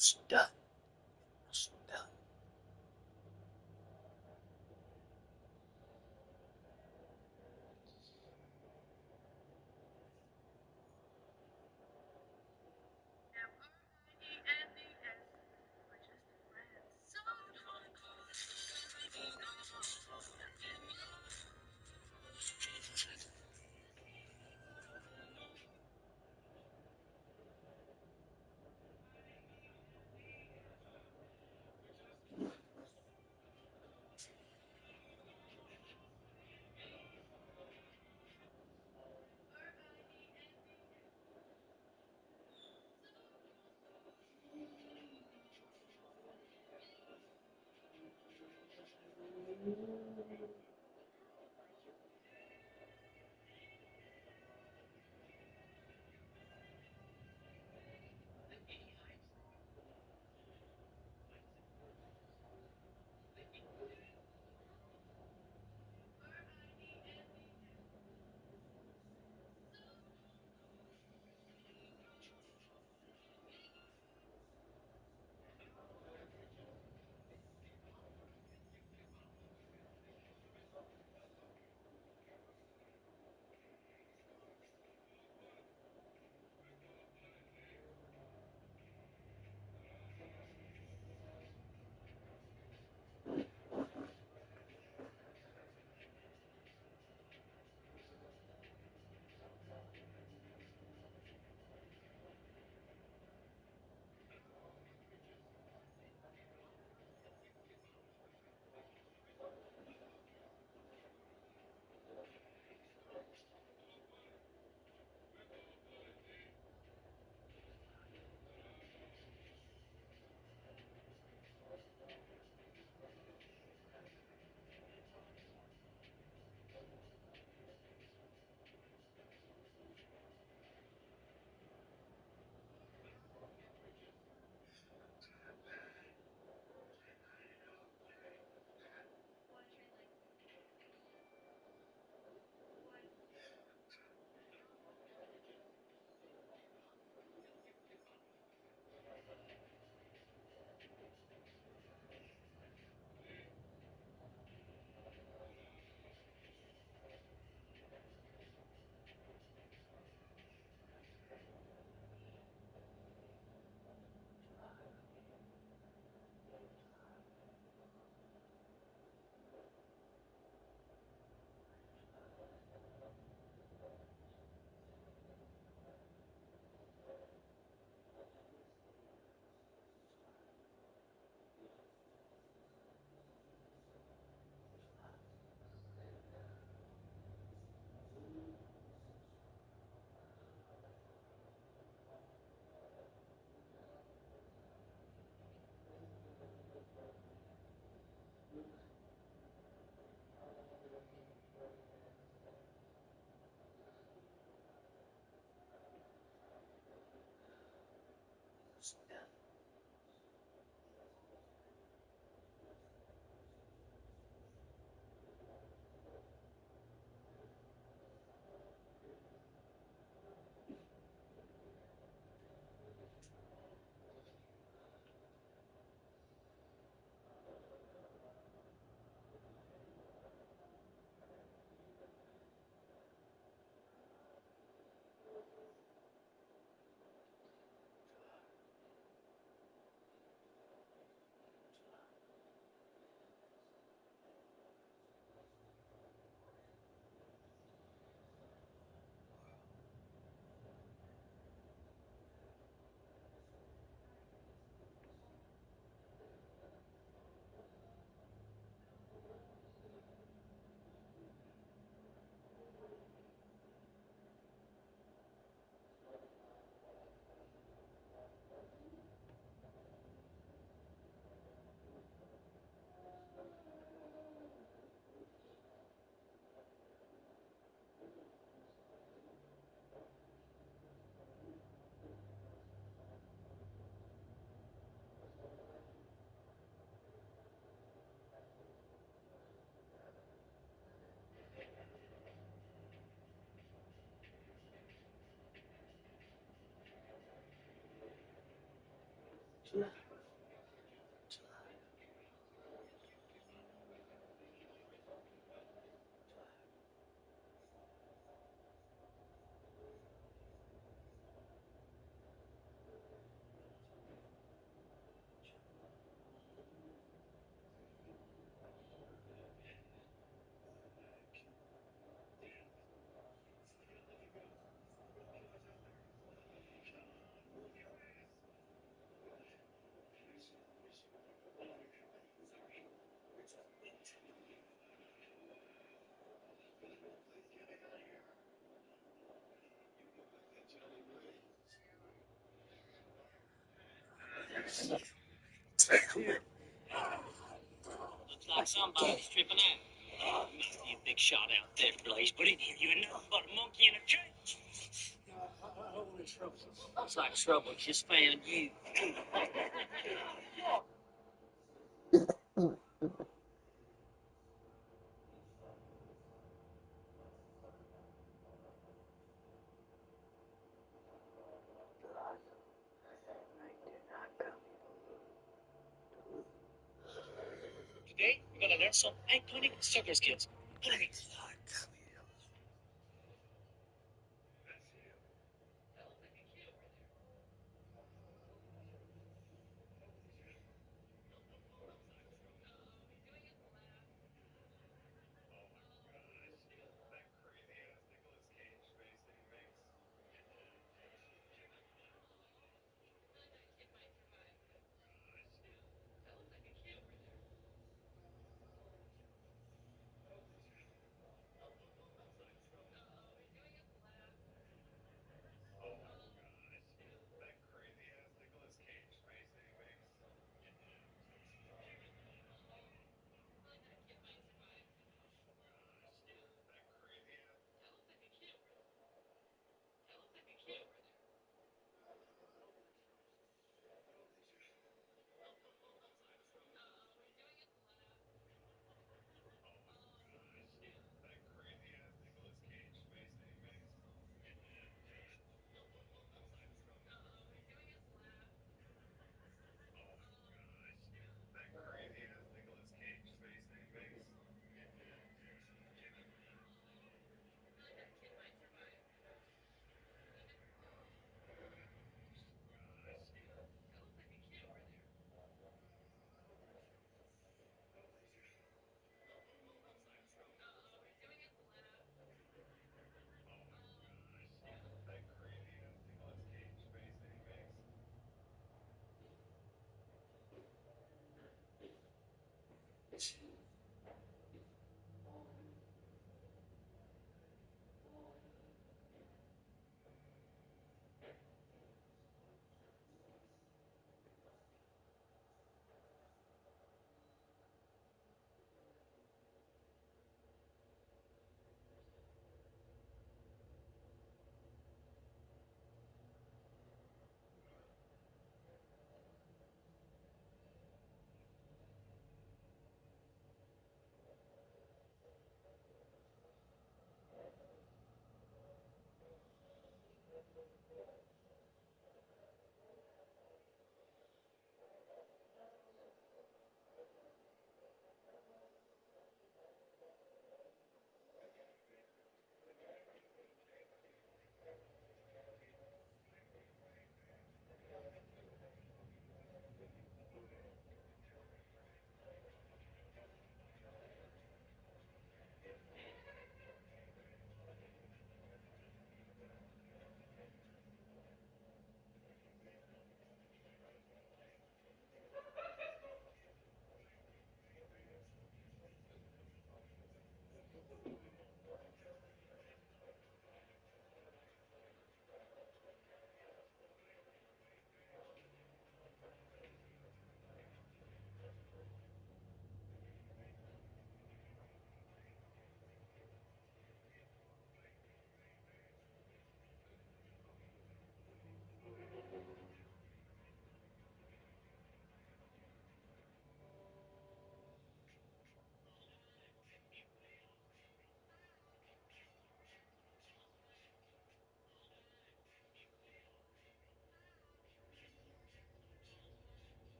Sudah, sudah. Looks like somebody's tripping out. Must be a big shot out there, Blaze, but it ain't you nothing but a monkey in a tree. Looks like trouble just found you. Today, we're gonna learn some iconic soccer skills.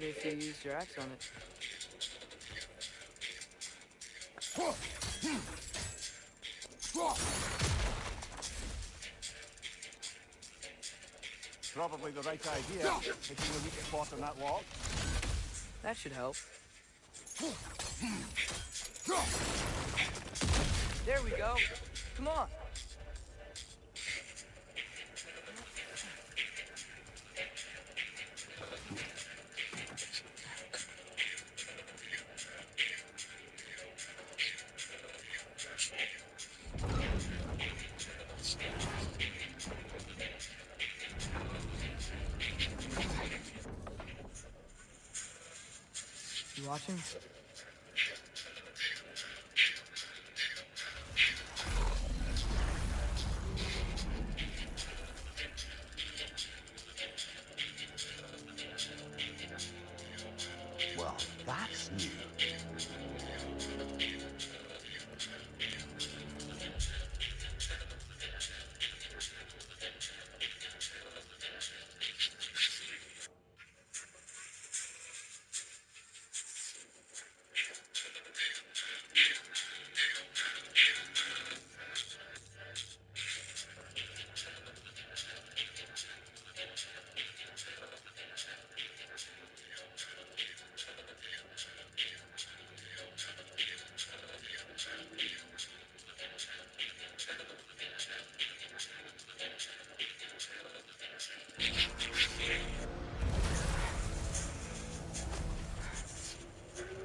What if you used your axe on it? Probably the right idea, hitting the weak spot on that lock. That should help. There we go. Come on. You watching? Well, that's new.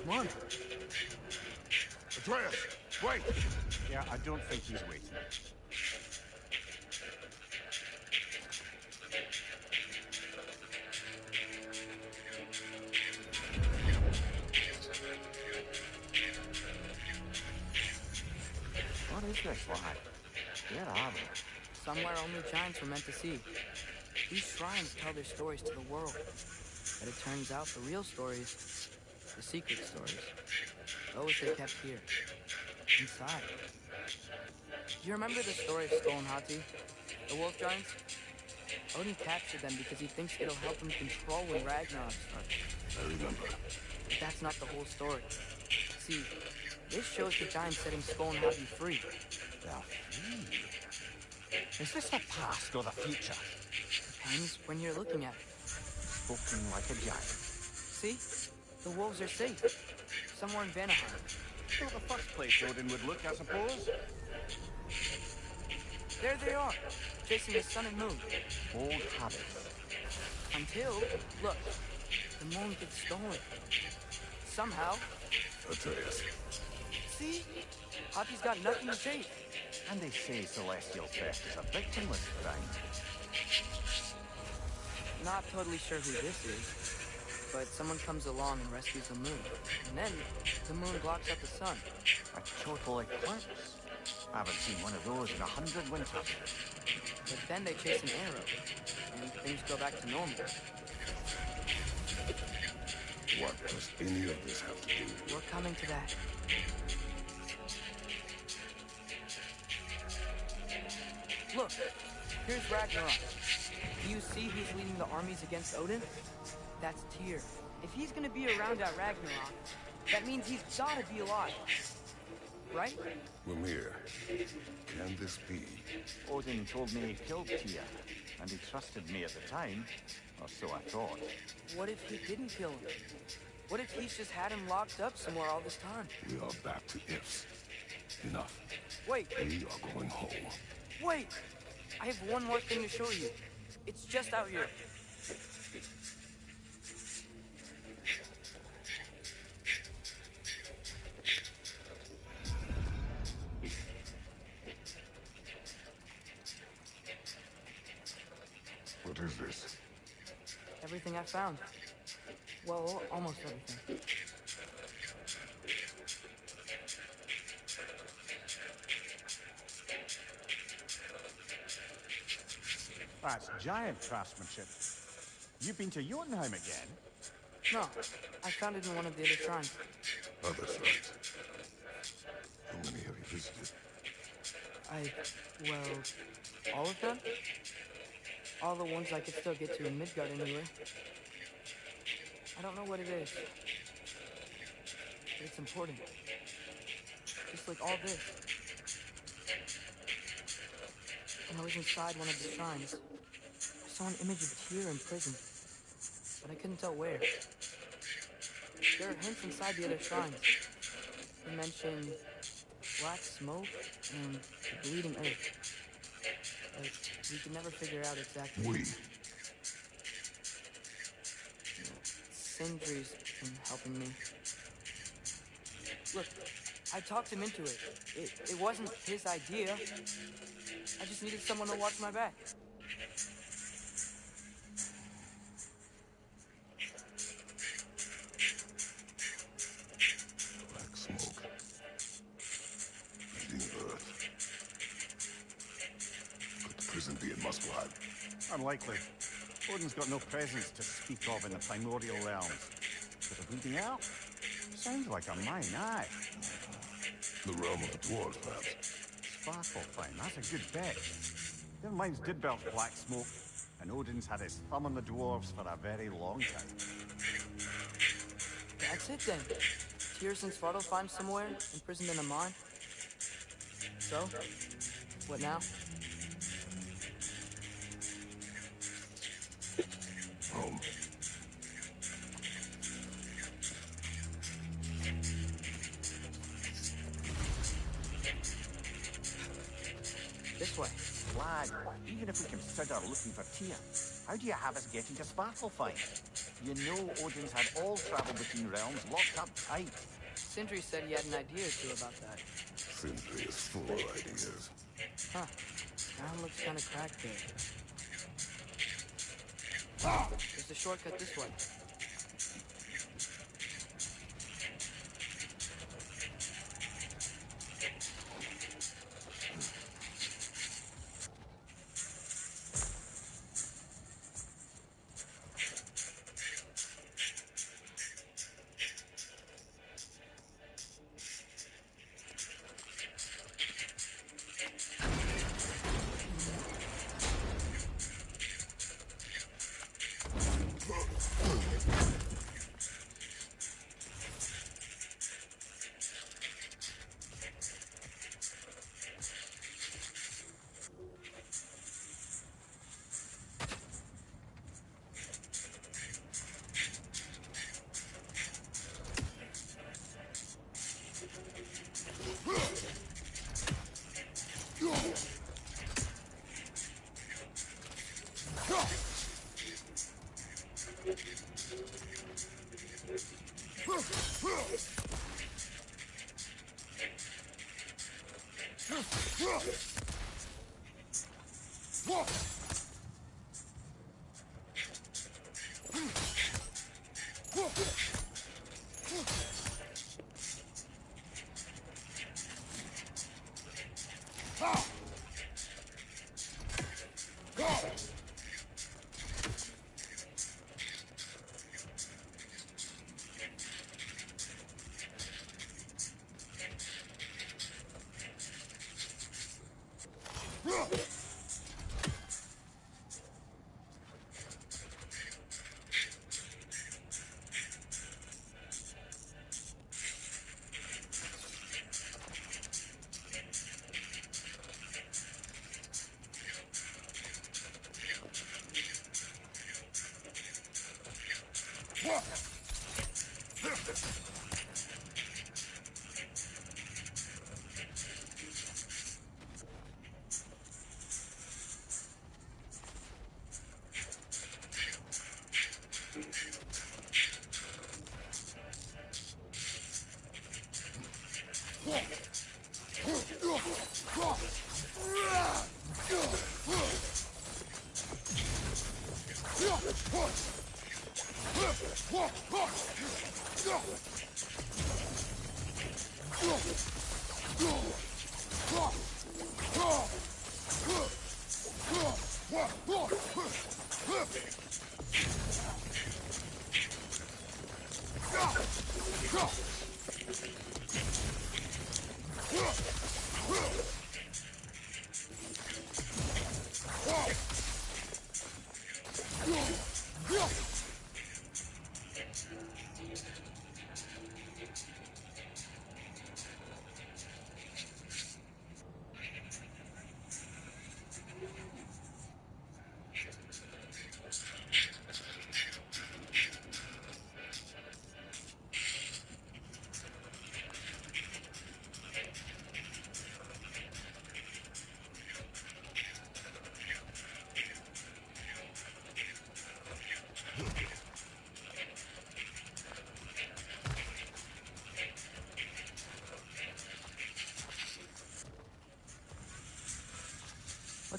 Come on. Atreus, wait! Yeah, I don't think he's waiting. What is this, lad? Where are we? Somewhere only giants were meant to see. These shrines tell their stories to the world. But it turns out the real stories, the secret stories, those they kept here, inside. Do you remember the story of Skull and Hati, the wolf giants? Odin captured them because he thinks it'll help him control when Ragnarok starts. I remember. But that's not the whole story. See, this shows the giants setting Skull and Hati free. They're free. Is this the past or the future? Depends when you're looking at it. Spoken like a giant. See? The wolves are safe. Somewhere in Vanaheim. Not the first place Odin would look, I suppose. There they are, chasing the sun and moon. Old habits. Until, look, the moon gets stolen. Somehow. Atreus. See? Hati's got nothing to chase. And they say celestial theft is a victimless crime. Not totally sure who this is, but someone comes along and rescues the moon. And then, the moon blocks out the sun. A total eclipse. I haven't seen one of those in 100 winters. But then they chase an arrow, and things go back to normal. What does any of this have to do? We're coming to that. Look, here's Ragnarok. Do you see who's leading the armies against Odin? That's Tyr. If he's gonna be around at Ragnarok, that means he's gotta be alive. Right? Mimir, can this be? Odin told me he killed Tyr, and he trusted me at the time, or so I thought. What if he didn't kill him? What if he's just had him locked up somewhere all this time? We are back to ifs. Enough. Wait, We are going home. wait! I have one more thing to show you. It's just out here. What is this? Everything I found. Well, almost everything. That's giant craftsmanship. You've been to Jotunheim again? No, I found it in one of the other shrines. Other shrines. How many have you visited? Well, all of them? All the ones I could still get to in Midgard anyway. I don't know what it is, but it's important. Just like all this. When I was inside one of the shrines, I saw an image of Tyr in prison, but I couldn't tell where. There are hints inside the other shrines. They mention black smoke and the bleeding earth, but we could never figure out exactly. Sindri's been helping me. Look, I talked him into it. It wasn't his idea. I just needed someone to watch my back. Black smoke. Bleeding earth. Could the prison be in Muspelheim? Unlikely. Odin's got no presence to speak of in the primordial realms. But a bleeding elf? Sounds like a mine, aye. The realm of the dwarves, perhaps. Svartalfheim, that's a good bet. Their mines did belch black smoke, and Odin's had his thumb on the dwarves for a very long time. That's it then. Tyr's in Svartalfheim somewhere, imprisoned in a mine. So, what now? Home. This way. Lad, even if we consider looking for Tyr, how do you have us getting to Svartalfheim? You know Odin's had all travel between realms locked up tight. Sindri said he had an idea or two about that. Sindri is full of ideas. Huh. Ground looks kind of cracked there. There's a shortcut this way.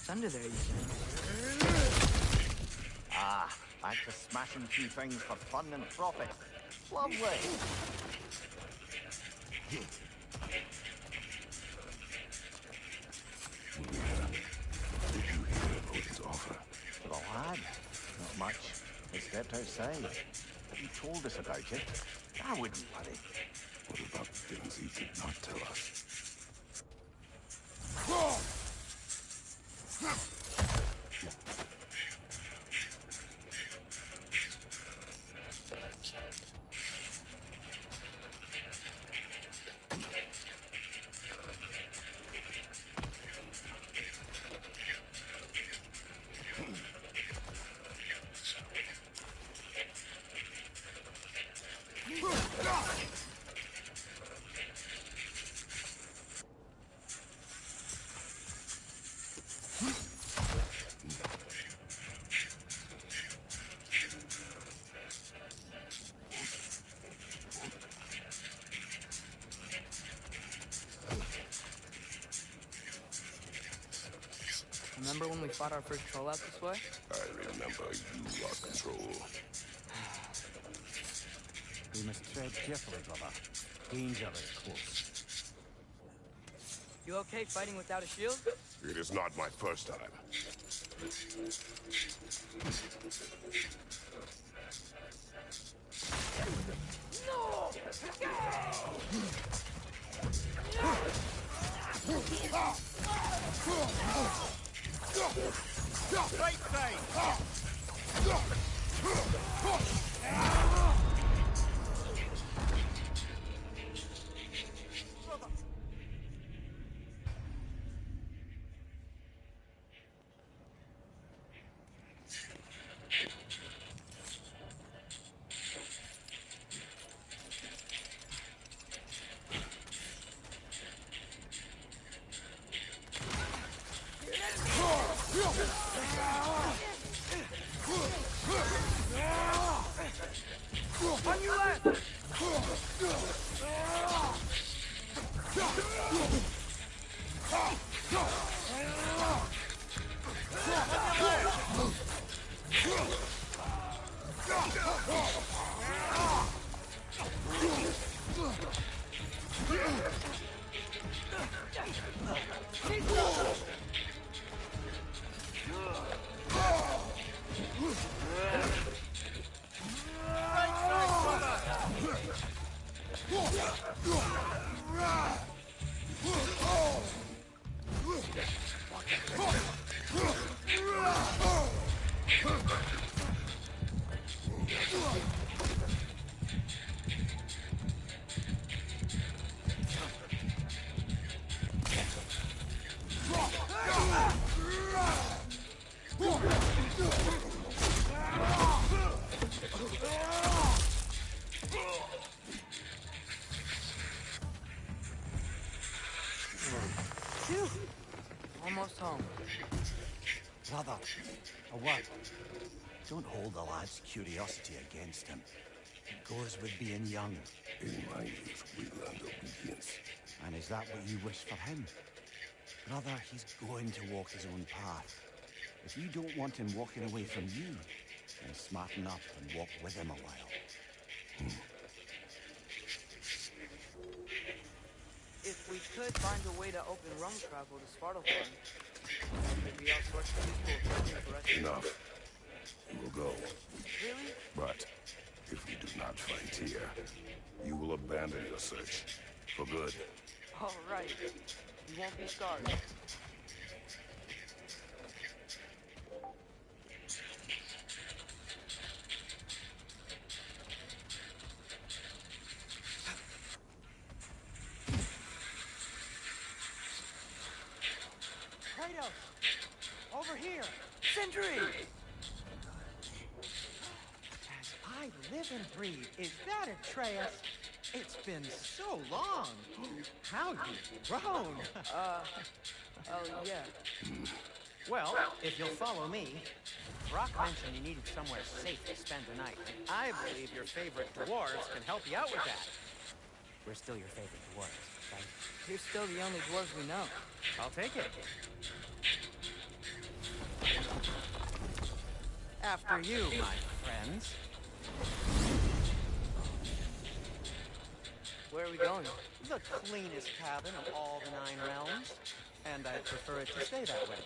What's under there, you think? Ah, back to smashing through things for fun and profit. Lovely. Did you hear Odin's offer? For the lad? Not much. He stepped outside. He told us about it. I wouldn't worry. What about things he did not tell us? Remember when we fought our first troll out this way? I remember you lost control. We must tread carefully, brother. Danger is close. You okay fighting without a shield? It is not my first time. Right side! On your left! Almost home. Brother, a word. Don't hold the lad's curiosity against him. It goes with being young. In my youth, we learned obedience. And is that what you wish for him? Brother, he's going to walk his own path. If you don't want him walking away from you, then smarten up and walk with him a while. If we could find a way to open rum travel to Svartalfheim, there'd be all sorts of people searching for us. Enough. We will go. Really? But if we do not find Tyr, you will abandon your search. For good. All right. You won't be sorry. Kratos! Over here! Sentry! As I live and breathe, is that Atreus? It's been so long! How you've grown! Oh, yeah. Well, if you'll follow me, Brock mentioned you needed somewhere safe to spend the night. I believe your favorite dwarves can help you out with that. We're still your favorite dwarves, right? You're still the only dwarves we know. I'll take it. After you, my friends. Where are we going? The cleanest cabin of all the 9 realms. And I'd prefer it to stay that way.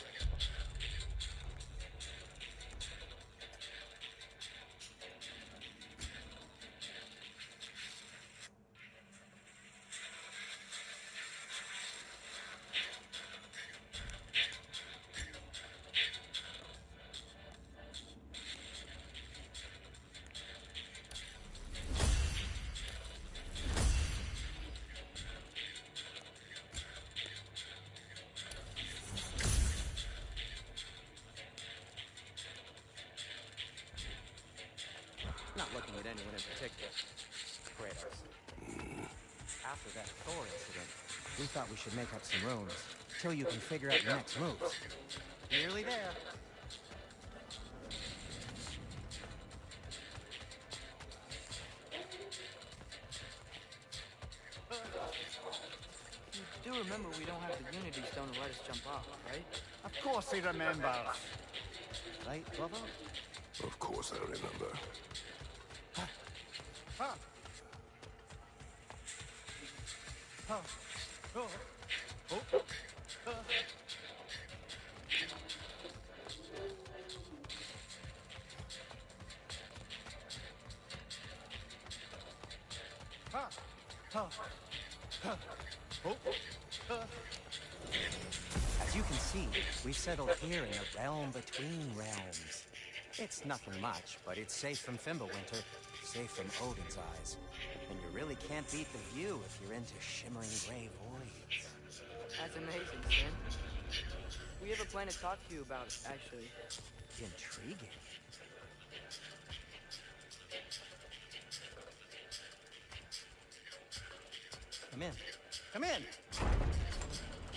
Not looking at anyone in particular. Kratos. After that Thor incident, we thought we should make up some rooms, till you can figure out your next moves. Nearly there. You do remember we don't have the Unity Stone to let us jump off, right? Of course he remembers. Right, brother? Of course I remember. As you can see, we've settled here in the realm between realms. It's nothing much, but it's safe from Fimbulwinter, safe from Odin's eyes. And you really can't beat the view if you're into shimmering gray voids. That's amazing, Sin. We have a plan to talk to you about, actually. Intriguing. Come in. Come in!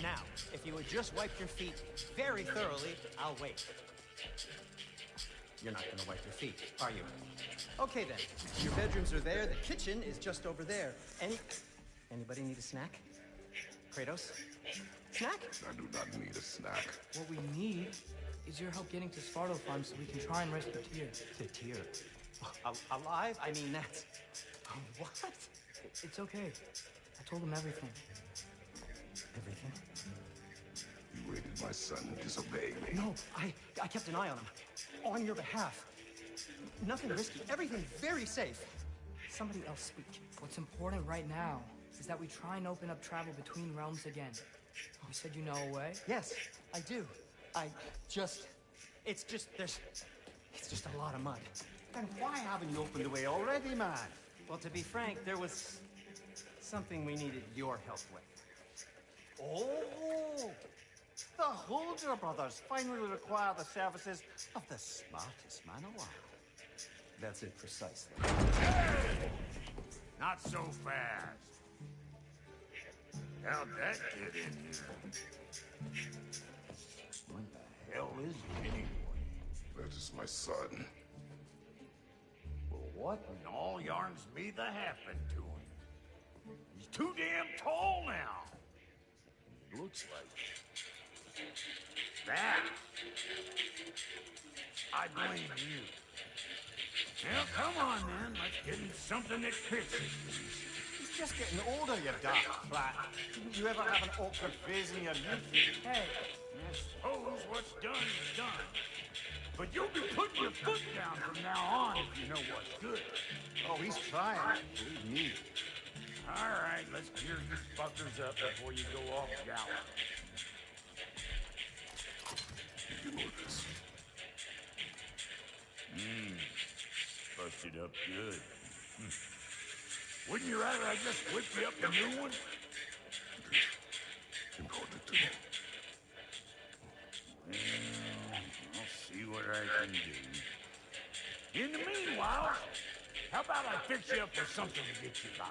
Now, if you would just wipe your feet very thoroughly, I'll wait. You're not gonna wipe your feet, are you? Okay then. Your bedrooms are there, the kitchen is just over there. Anybody need a snack? Kratos? Snack? I do not need a snack. What we need is your help getting to Sparto Farm so we can try and rescue Tyr. The Tyr? Alive? I mean, that's... What? It's okay. I told him everything. Everything? You raided my son disobeying me. No, I kept an eye on him. On your behalf. Nothing risky. Everything very safe. Somebody else speak. What's important right now is that we try and open up travel between realms again. You said you know a way? Yes, I do. It's just a lot of mud. Then why haven't you opened the way already, man? Well, to be frank, there was something we needed your help with. Oh! The Holder brothers finally require the services of the smartest man alive. That's it precisely. Not so fast. How'd that get in here? What the hell is he anyway? That is my son. Well, what in all yarns me that happened to him? He's too damn tall now. Looks like that. I blame you. Now, come on, then. Let's get him something that fits him. He's just getting older, you dark flat. Didn't you ever have an awkward phase in your youth? Hey, I suppose what's done is done. But you'll be putting your foot down from now on if you know what's good. Oh, he's trying. Believe me. All right, let's gear you fuckers up before you go off gallop. You know this. Busted up good. Wouldn't you rather I just whip you up a new one? Important to know. Well, I'll see what I can do. In the meanwhile, how about I fix you up with something to get you by?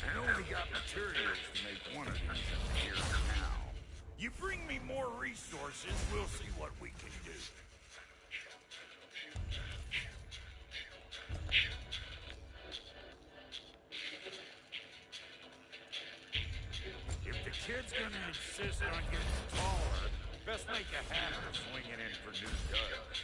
I only got materials to make one of these in here now. You bring me more resources, we'll see what we can do. kid's gonna insist on getting taller, best make a hammer swinging in for new duds.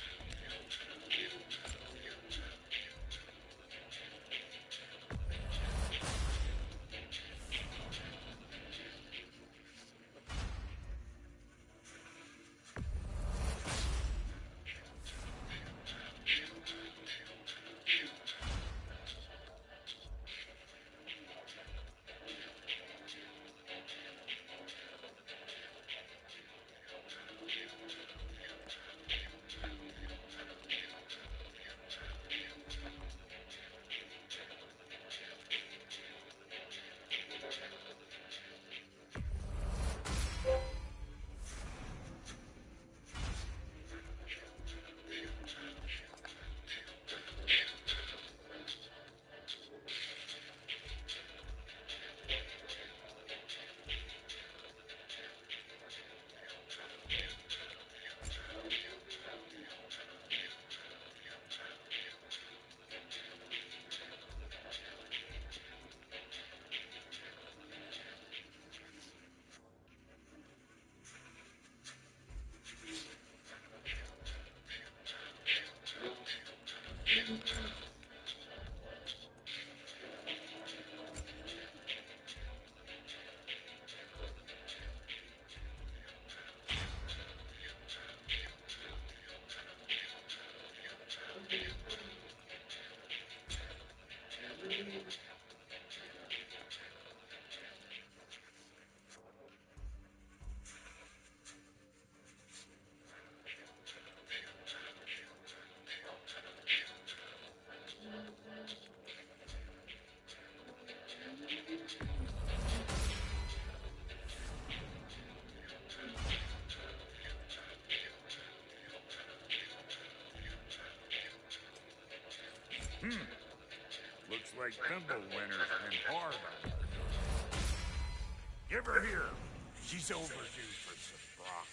Looks like Thimble Winter's been hard on her. Give her here. She's overdue for some broccoli.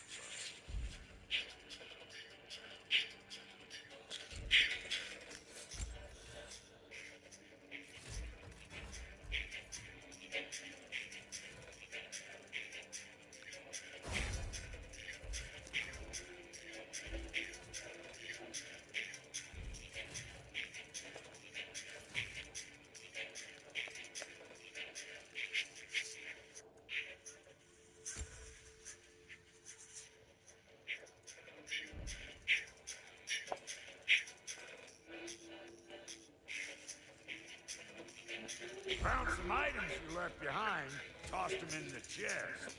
Found some items you left behind, tossed them in the chest.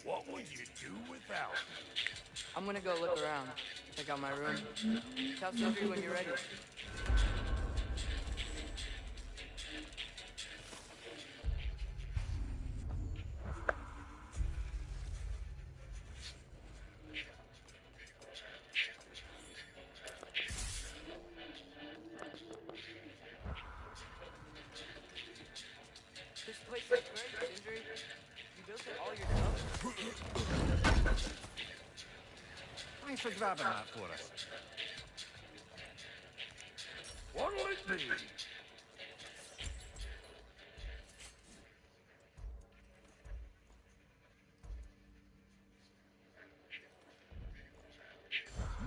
What would you do without them? I'm gonna go look around, check out my room. Tell Sindri when you're ready. This place is great, Sindri. You built it all yourself? Thanks for grabbing that for us. What'll it be?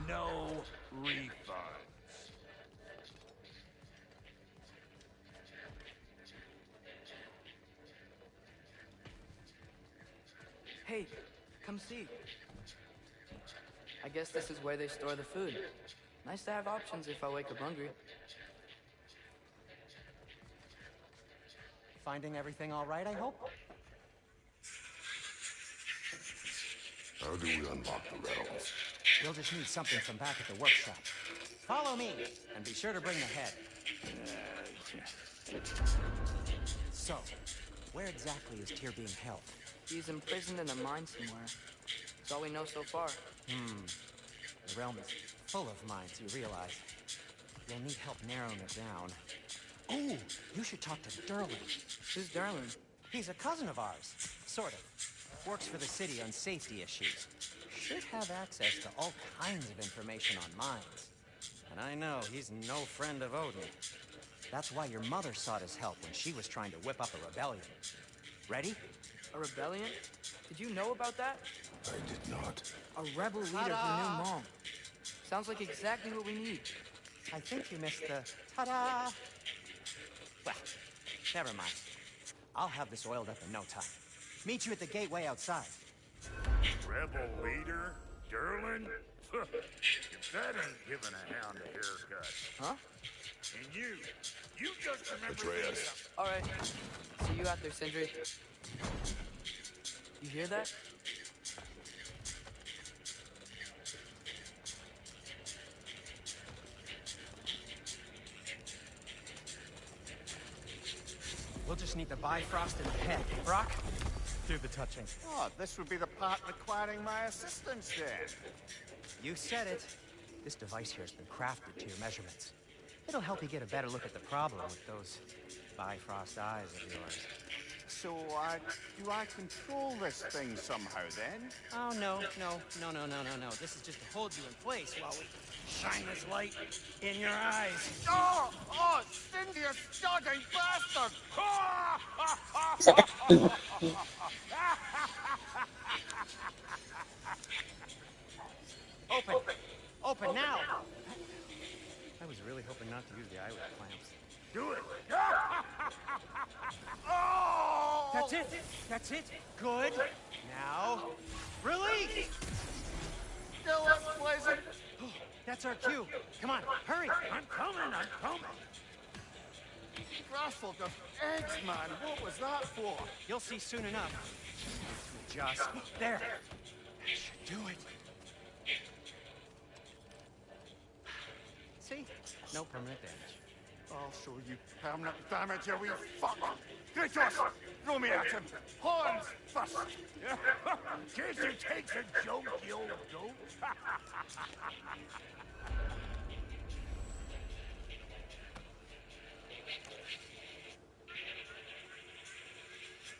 No refunds. Hey, come see. I guess this is where they store the food. Nice to have options if I wake up hungry. Finding everything all right, I hope? How do we unlock the realms? You'll just need something from back at the workshop. Follow me, and be sure to bring the head. So, where exactly is Tyr being held? He's imprisoned in a mine somewhere. That's all we know so far. The realm is full of mines, you realize. You'll need help narrowing it down. Oh, you should talk to Durlin. Who's Darlin? He's a cousin of ours, sort of. Works for the city on safety issues. Should have access to all kinds of information on mines. And I know he's no friend of Odin. That's why your mother sought his help when she was trying to whip up a rebellion. Ready? A rebellion? Did you know about that? I did not. A rebel leader for New Mom. Sounds like exactly what we need. I think you missed the ta-da. Well, never mind. I'll have this oiled up in no time. Meet you at the gateway outside. Rebel leader? Derlin? If that ain't giving a hound a haircut. Huh? And you just remember... Atreus. All right. See you out there, Sindri. You hear that? We'll just need the Bifrost in the head. Brock, do the touching. Oh, this would be the part requiring my assistance then. You said it. This device here has been crafted to your measurements. It'll help you get a better look at the problem with those Bifrost eyes of yours. So, do I control this thing somehow then? Oh, no. This is just to hold you in place while we shine this light in your eyes. Oh, Cindy, you sodden bastard! Open now! I was really hoping not to use the eyelid clamps. Do it! Oh! That's it! Good! Now, release! Still unpleasant. That's our cue. Come on, hurry! I'm coming! Grassful of eggs, man. What was that for? You'll see soon enough. Just there. That should do it. See? No permanent damage. I'll show you permanent damage, you wee fuck. Kratos, throw me at him. Horns first. Can't you take a joke, you old goat?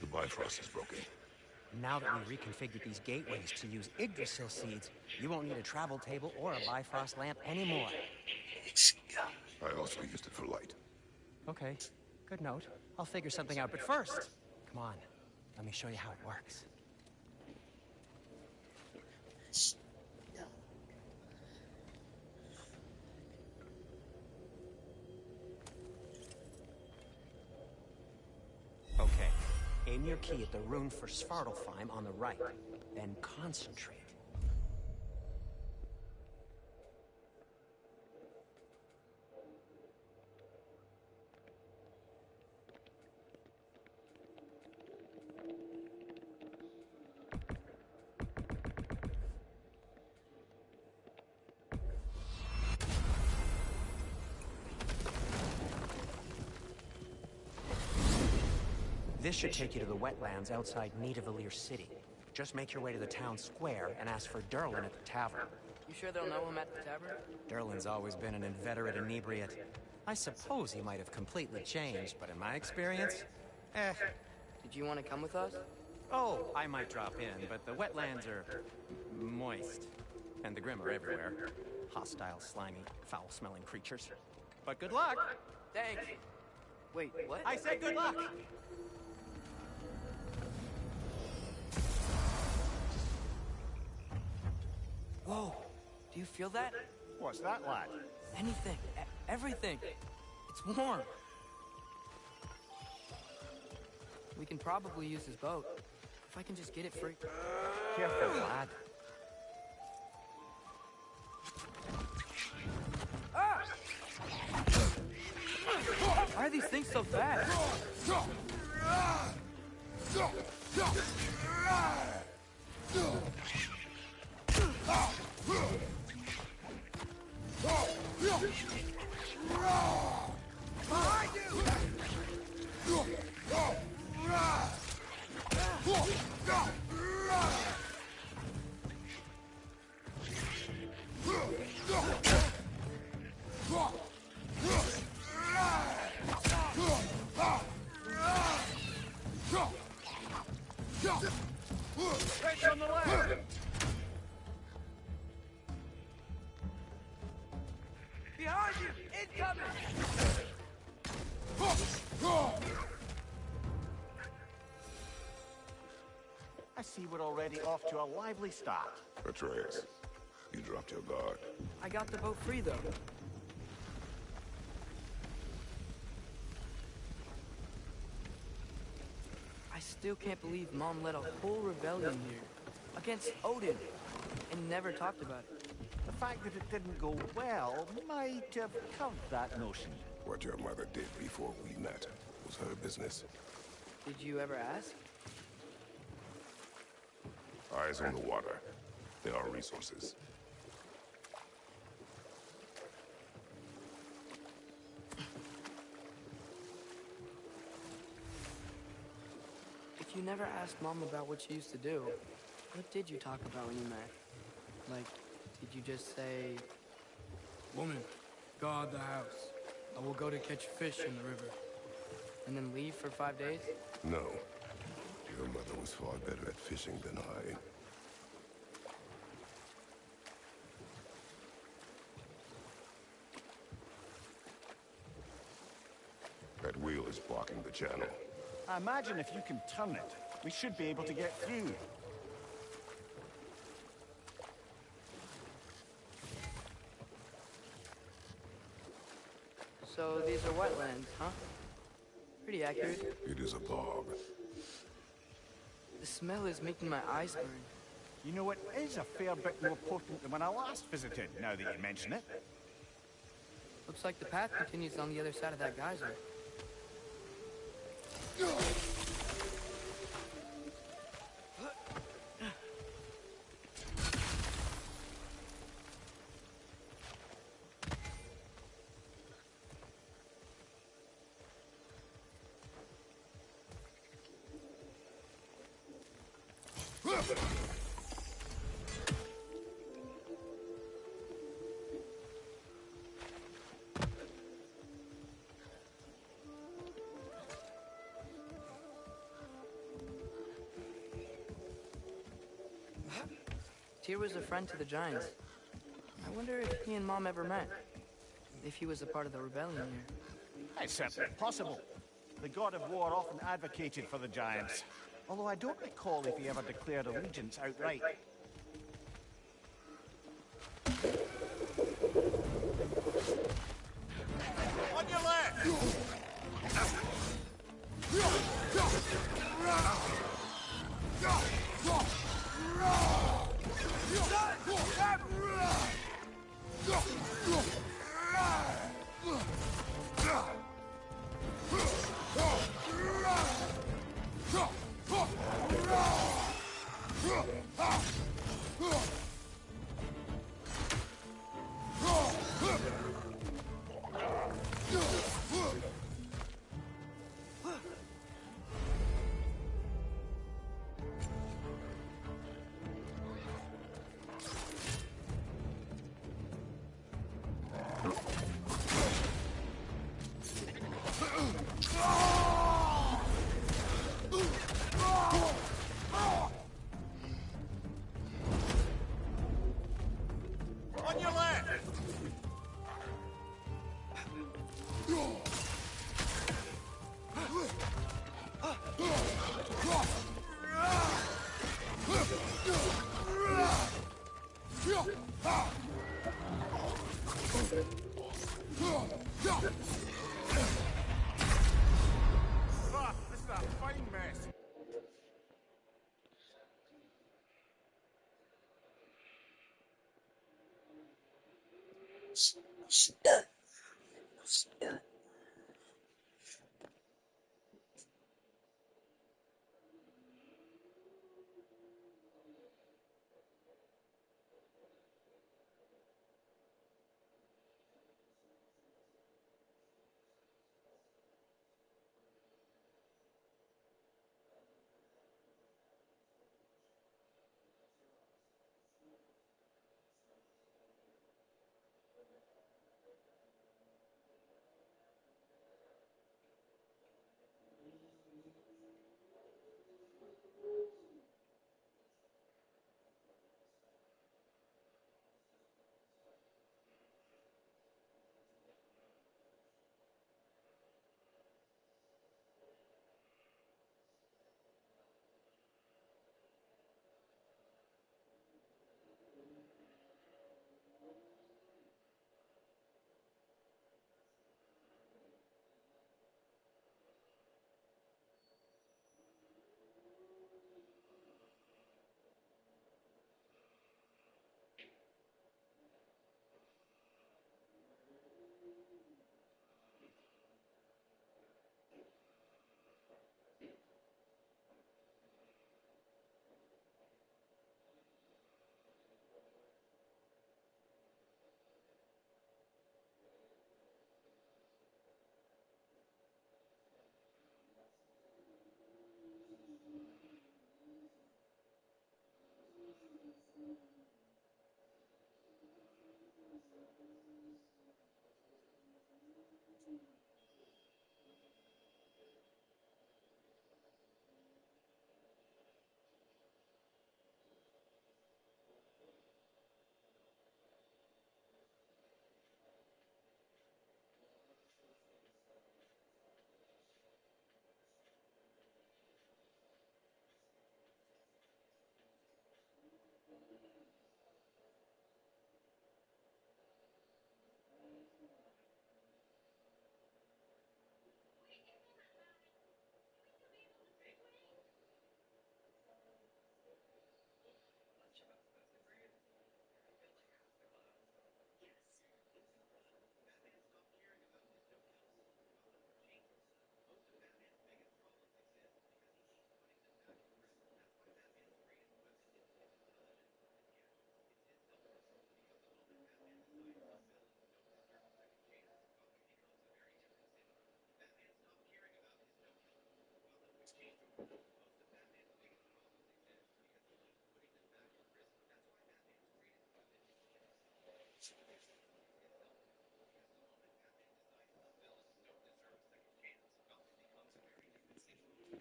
The Bifrost is broken. Now that we reconfigured these gateways to use Yggdrasil seeds, you won't need a travel table or a Bifrost lamp anymore. I also used it for light. Okay, good note. I'll figure something out, but first, come on, let me show you how it works. Okay, aim your key at the rune for Svartalfheim on the right, then concentrate. This should take you to the wetlands outside Nidavellir City. Just make your way to the town square and ask for Derlin at the tavern. You sure they'll know him at the tavern? Derlin's always been an inveterate inebriate. I suppose he might have completely changed, but in my experience, Did you want to come with us? Oh, I might drop in, but the wetlands are moist. And the Grim are everywhere. Hostile, slimy, foul-smelling creatures. But good luck! Thanks. Wait, what? I said good luck! Whoa, do you feel that? What's that, lad? Anything, everything. It's warm. We can probably use his boat. If I can just get it free. Careful, lad. Ah! Why are these things so fast? Behind you! Right on the left! Behind you! Incoming! I see we're already off to a lively start. Atreus, you dropped your guard. I got the boat free, though. I still can't believe Mom led a whole rebellion here. Against Odin. And never talked about it. The fact that it didn't go well might have covered that notion. What your mother did before we met was her business. Did you ever ask? Eyes on the water. There are resources. If you never asked Mom about what she used to do, what did you talk about when you met? Like, did you just say, "Woman, guard the house. I will go to catch fish in the river," and then leave for 5 days? No. Your mother was far better at fishing than I. That wheel is blocking the channel. I imagine if you can turn it, we should be able to get through. So these are wetlands, huh? Pretty accurate. It is a bog. The smell is making my eyes burn. You know, it is a fair bit more potent than when I last visited, now that you mention it. Looks like the path continues on the other side of that geyser. Tyr was a friend to the Giants. I wonder if he and Mom ever met. If he was a part of the rebellion here. It's certainly possible. The god of war often advocated for the giants. Although I don't recall if he ever declared allegiance outright. On your left! On your left! Fuck, this is a fighting mess.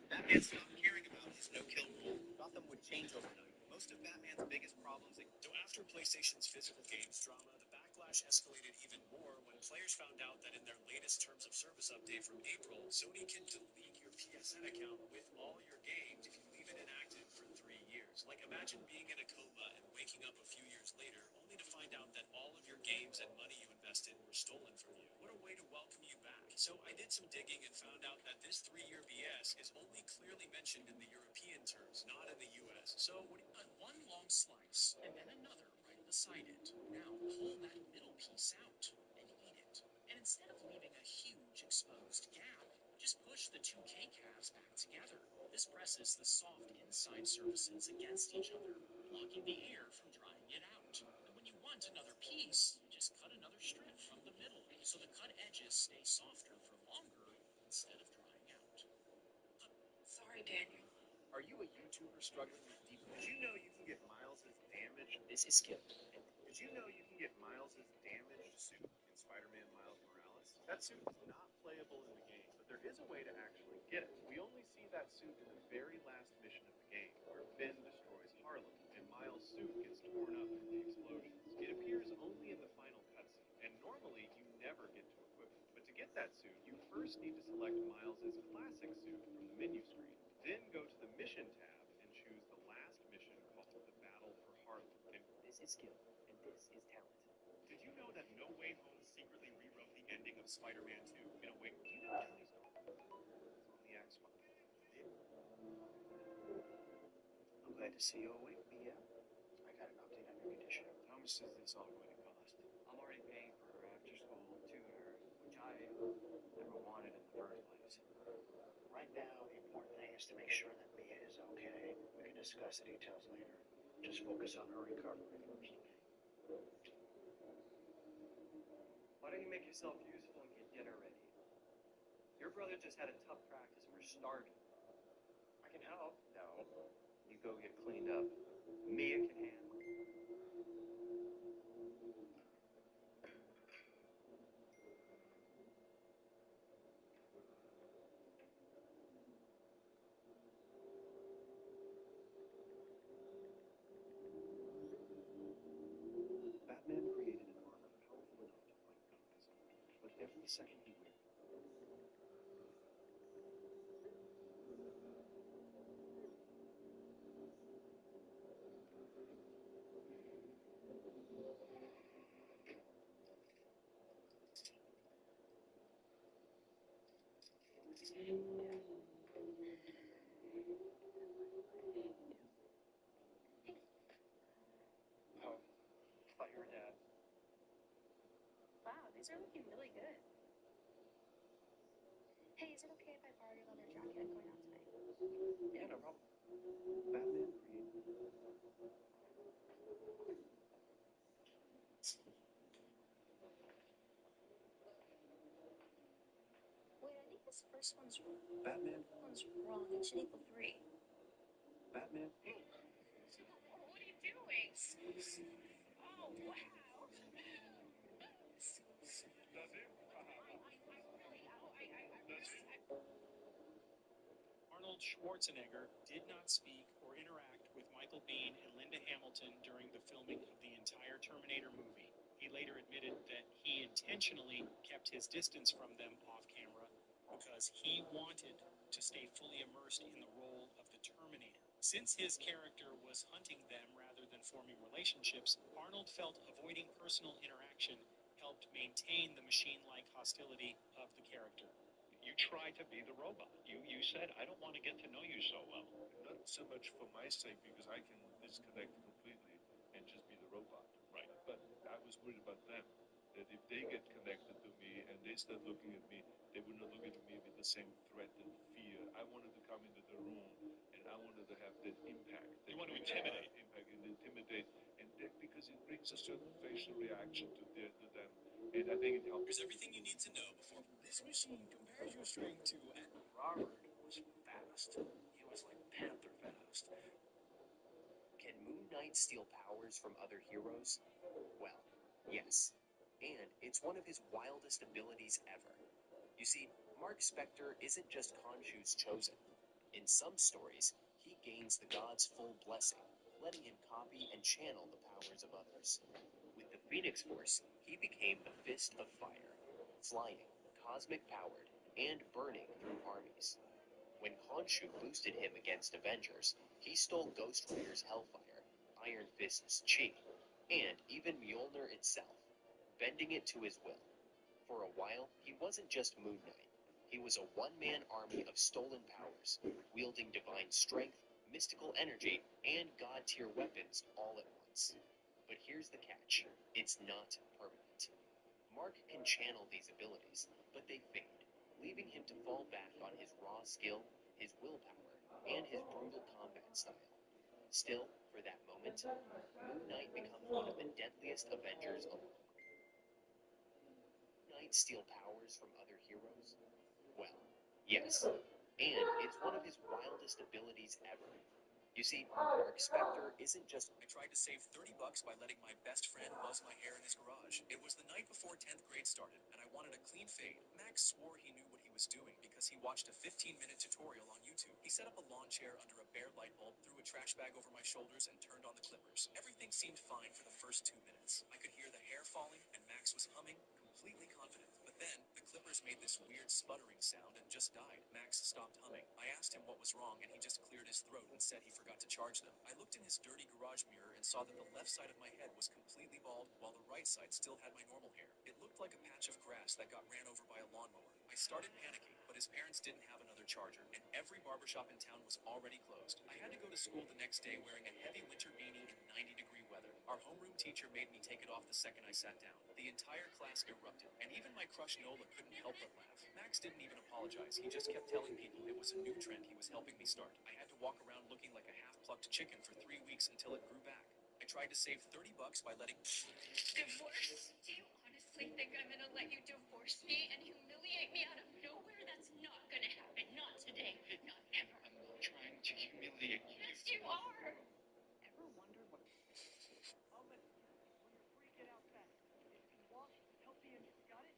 Batman stopped caring about his no-kill rule. Gotham would change overnight. Most of Batman's biggest problems. So after PlayStation's physical games drama, the backlash escalated even more when players found out that in their latest terms of service update from April, Sony can delete your PSN account with all your games if you leave it inactive for 3 years. Like, imagine being in a coma and waking up a few years later only to find out that all of your games and money you invested were stolen from you. What a way to welcome you back. So I did some digging and found out that this 3-year BS is only clearly mentioned in the European terms, not in the US. So what do you got? One long slice and then another right beside it. Now pull that middle piece out and eat it. And instead of leaving a huge exposed gap, just push the two K-calves back together. This presses the soft inside surfaces against each other, blocking the air from drying it out. And when you want another piece, you just cut another strip from the middle, so the cut edges stay softer for longer instead of drying out. Sorry, Daniel. Are you a YouTuber struggling with deep? Did you know you can get Miles' damaged? This is skill. Did you know you can get Miles' damaged suit in Spider-Man Miles Morales? That suit is not playable in the game, but there is a way to actually get it. We only see that suit in the very last mission of the game, where Finn destroys Harlem, and Miles' suit gets torn up from the explosions. It appears only in the final cutscene, and normally you never get to equip it. But to get that suit, you first need to select Miles' classic suit from the menu screen. Then go to the mission tab and choose the last mission called the Battle for Harlem. And This is skill, and this is talent. did you know that No Way Home secretly rewrote the ending of Spider-Man 2? In a way, do you know Tony's on the X-Men? I'm glad to see you awake, Mia. I got an update on your condition. How much is this all going to cost? I'm already paying for her after-school tutor, which I never wanted in the first place. Right now, the important thing is to make sure that Mia is okay. We can discuss the details later. Just focus on her recovery first. Why don't you make yourself useful and get dinner ready? Your brother just had a tough practice and we're starving. I can help. No. You go get cleaned up. Mia can handle it. Batman created an armor powerful enough to fight guys, but every second he wears Oh, thought you were dad. Wow, these are looking really good. Hey, is it okay if I borrow your leather jacket? I'm going out tonight. Yeah, no problem. Batman created. Wait, I think this first one's wrong. Batman. One's wrong. It should equal 3. Batman. What are you doing? Oh, wow. Arnold Schwarzenegger did not speak or interact with Michael Biehn and Linda Hamilton during the filming of the entire Terminator movie. He later admitted that he intentionally kept his distance from them off camera because he wanted to stay fully immersed in the role of the Terminator. Since his character was hunting them rather than forming relationships, Arnold felt avoiding personal interaction helped maintain the machine-like hostility of the character. You try to be the robot. You said, I don't want to get to know you so well. Not so much for my sake, because I can disconnect completely and just be the robot. Right. But I was worried about them. That if they get connected to me and they start looking at me, they would not look at me with the same threat and fear. I wanted to come into the room and I wanted to have that impact. That You want to intimidate. Impact and intimidate. And that, because it brings a certain facial reaction to them. And I think it helps. Here's everything you need to know before this machine compares your strength to Robert was fast. He was like panther fast. Can Moon Knight steal powers from other heroes? Well, yes. And it's one of his wildest abilities ever. You see, Mark Spector isn't just Khonshu's chosen. In some stories, he gains the god's full blessing, letting him copy and channel the powers of others. With the Phoenix Force, he became the Fist of Fire, flying, cosmic-powered, and burning through armies. When Khonshu boosted him against Avengers, he stole Ghost Rider's Hellfire, Iron Fist's Chi, and even Mjolnir itself, bending it to his will. For a while, he wasn't just Moon Knight. He was a one-man army of stolen powers, wielding divine strength, mystical energy, and god-tier weapons all at once. But here's the catch. It's not permanent. Mark can channel these abilities, but they fade, leaving him to fall back on his raw skill, his willpower, and his brutal combat style. Still, for that moment, Moon Knight becomes one of the deadliest Avengers alive. Moon Knight steal powers from other heroes? Well, yes. And it's one of his wildest abilities ever. You see, Mark Spector isn't just... I tried to save $30 by letting my best friend buzz my hair in his garage. It was the night before 10th grade started, and I wanted a clean fade. Max swore he knew what he was doing because he watched a 15-minute tutorial on YouTube. He set up a lawn chair under a bare light bulb, threw a trash bag over my shoulders, and turned on the clippers. Everything seemed fine for the first 2 minutes. I could hear the hair falling, and Max was humming, completely confident. But then, the clippers made this weird sputtering sound and just died. Max stopped humming. I asked him what was wrong, and he just cleared his throat and said he forgot to charge them. I looked in his dirty garage mirror and saw that the left side of my head was completely bald, while the right side still had my normal hair. It looked like a patch of grass that got ran over by a lawnmower. I started panicking, but his parents didn't have another charger, and every barbershop in town was already closed. I had to go to school the next day wearing a heavy winter beanie in 90-degree weather. Our homeroom teacher made me take it off the second I sat down. The entire class erupted, and even my crush Nola couldn't help but laugh. Max didn't even apologize. He just kept telling people it was a new trend he was helping me start. I had to walk around looking like a half-plucked chicken for 3 weeks until it grew back. I tried to save $30 by letting... Divorce? Do you honestly think I'm gonna let you divorce me and humiliate me out of nowhere? That's not gonna happen. Not today. Not ever. I'm not trying to humiliate you. Yes, you are. Ever wonder what... I'll let you when you're free, get out fast. If you can walk, help me in. Got it?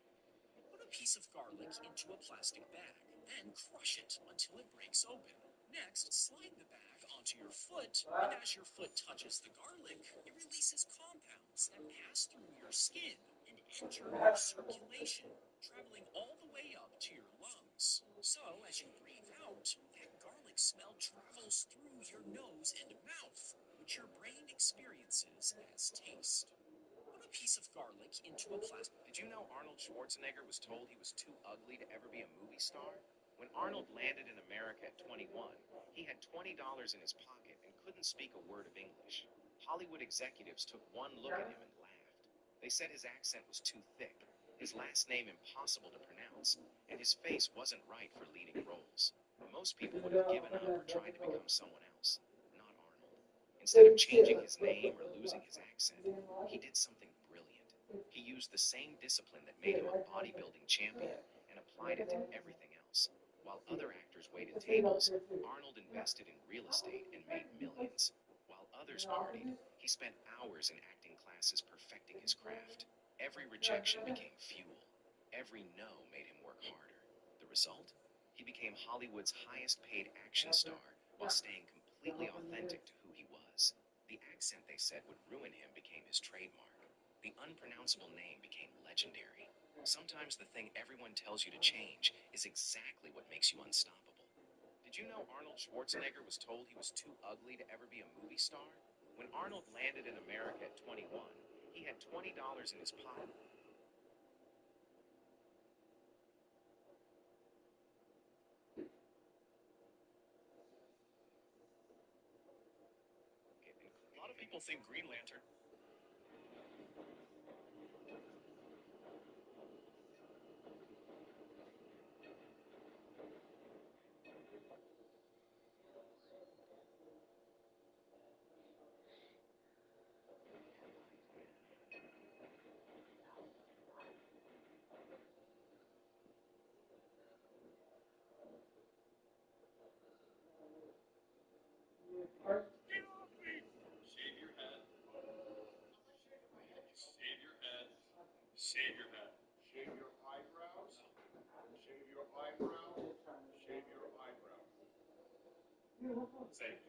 Put a piece of garlic into a plastic bag, then crush it until it breaks open. Next, slide the bag onto your foot, and as your foot touches the garlic, it releases compounds that pass through your skin and enter your circulation, traveling all the way up to your lungs. So, as you breathe out, that garlic smell travels through your nose and mouth, which your brain experiences as taste. Put a piece of garlic into a plastic... Did you know Arnold Schwarzenegger was told he was too ugly to ever be a movie star? When Arnold landed in America at 21, he had $20 in his pocket and couldn't speak a word of English. Hollywood executives took one look at him and laughed. They said his accent was too thick, his last name impossible to pronounce, and his face wasn't right for leading roles. Most people would have given up or tried to become someone else, not Arnold. Instead of changing his name or losing his accent, he did something brilliant. He used the same discipline that made him a bodybuilding champion and applied it to everything else. While other actors waited tables, Arnold invested in real estate and made millions. While others partied, he spent hours in acting classes perfecting his craft. Every rejection became fuel. Every no made him work harder. The result? He became Hollywood's highest paid action star while staying completely authentic to who he was. The accent they said would ruin him became his trademark. The unpronounceable name became legendary. Sometimes the thing everyone tells you to change is exactly what makes you unstoppable. Did you know Arnold Schwarzenegger was told he was too ugly to ever be a movie star? When Arnold landed in America at 21, he had $20 in his pocket. A lot of people think Green Lantern. Shave your head. Shave your head. Shave your head. Shave your eyebrows. Shave your eyebrows. Shave your eyebrows. Say.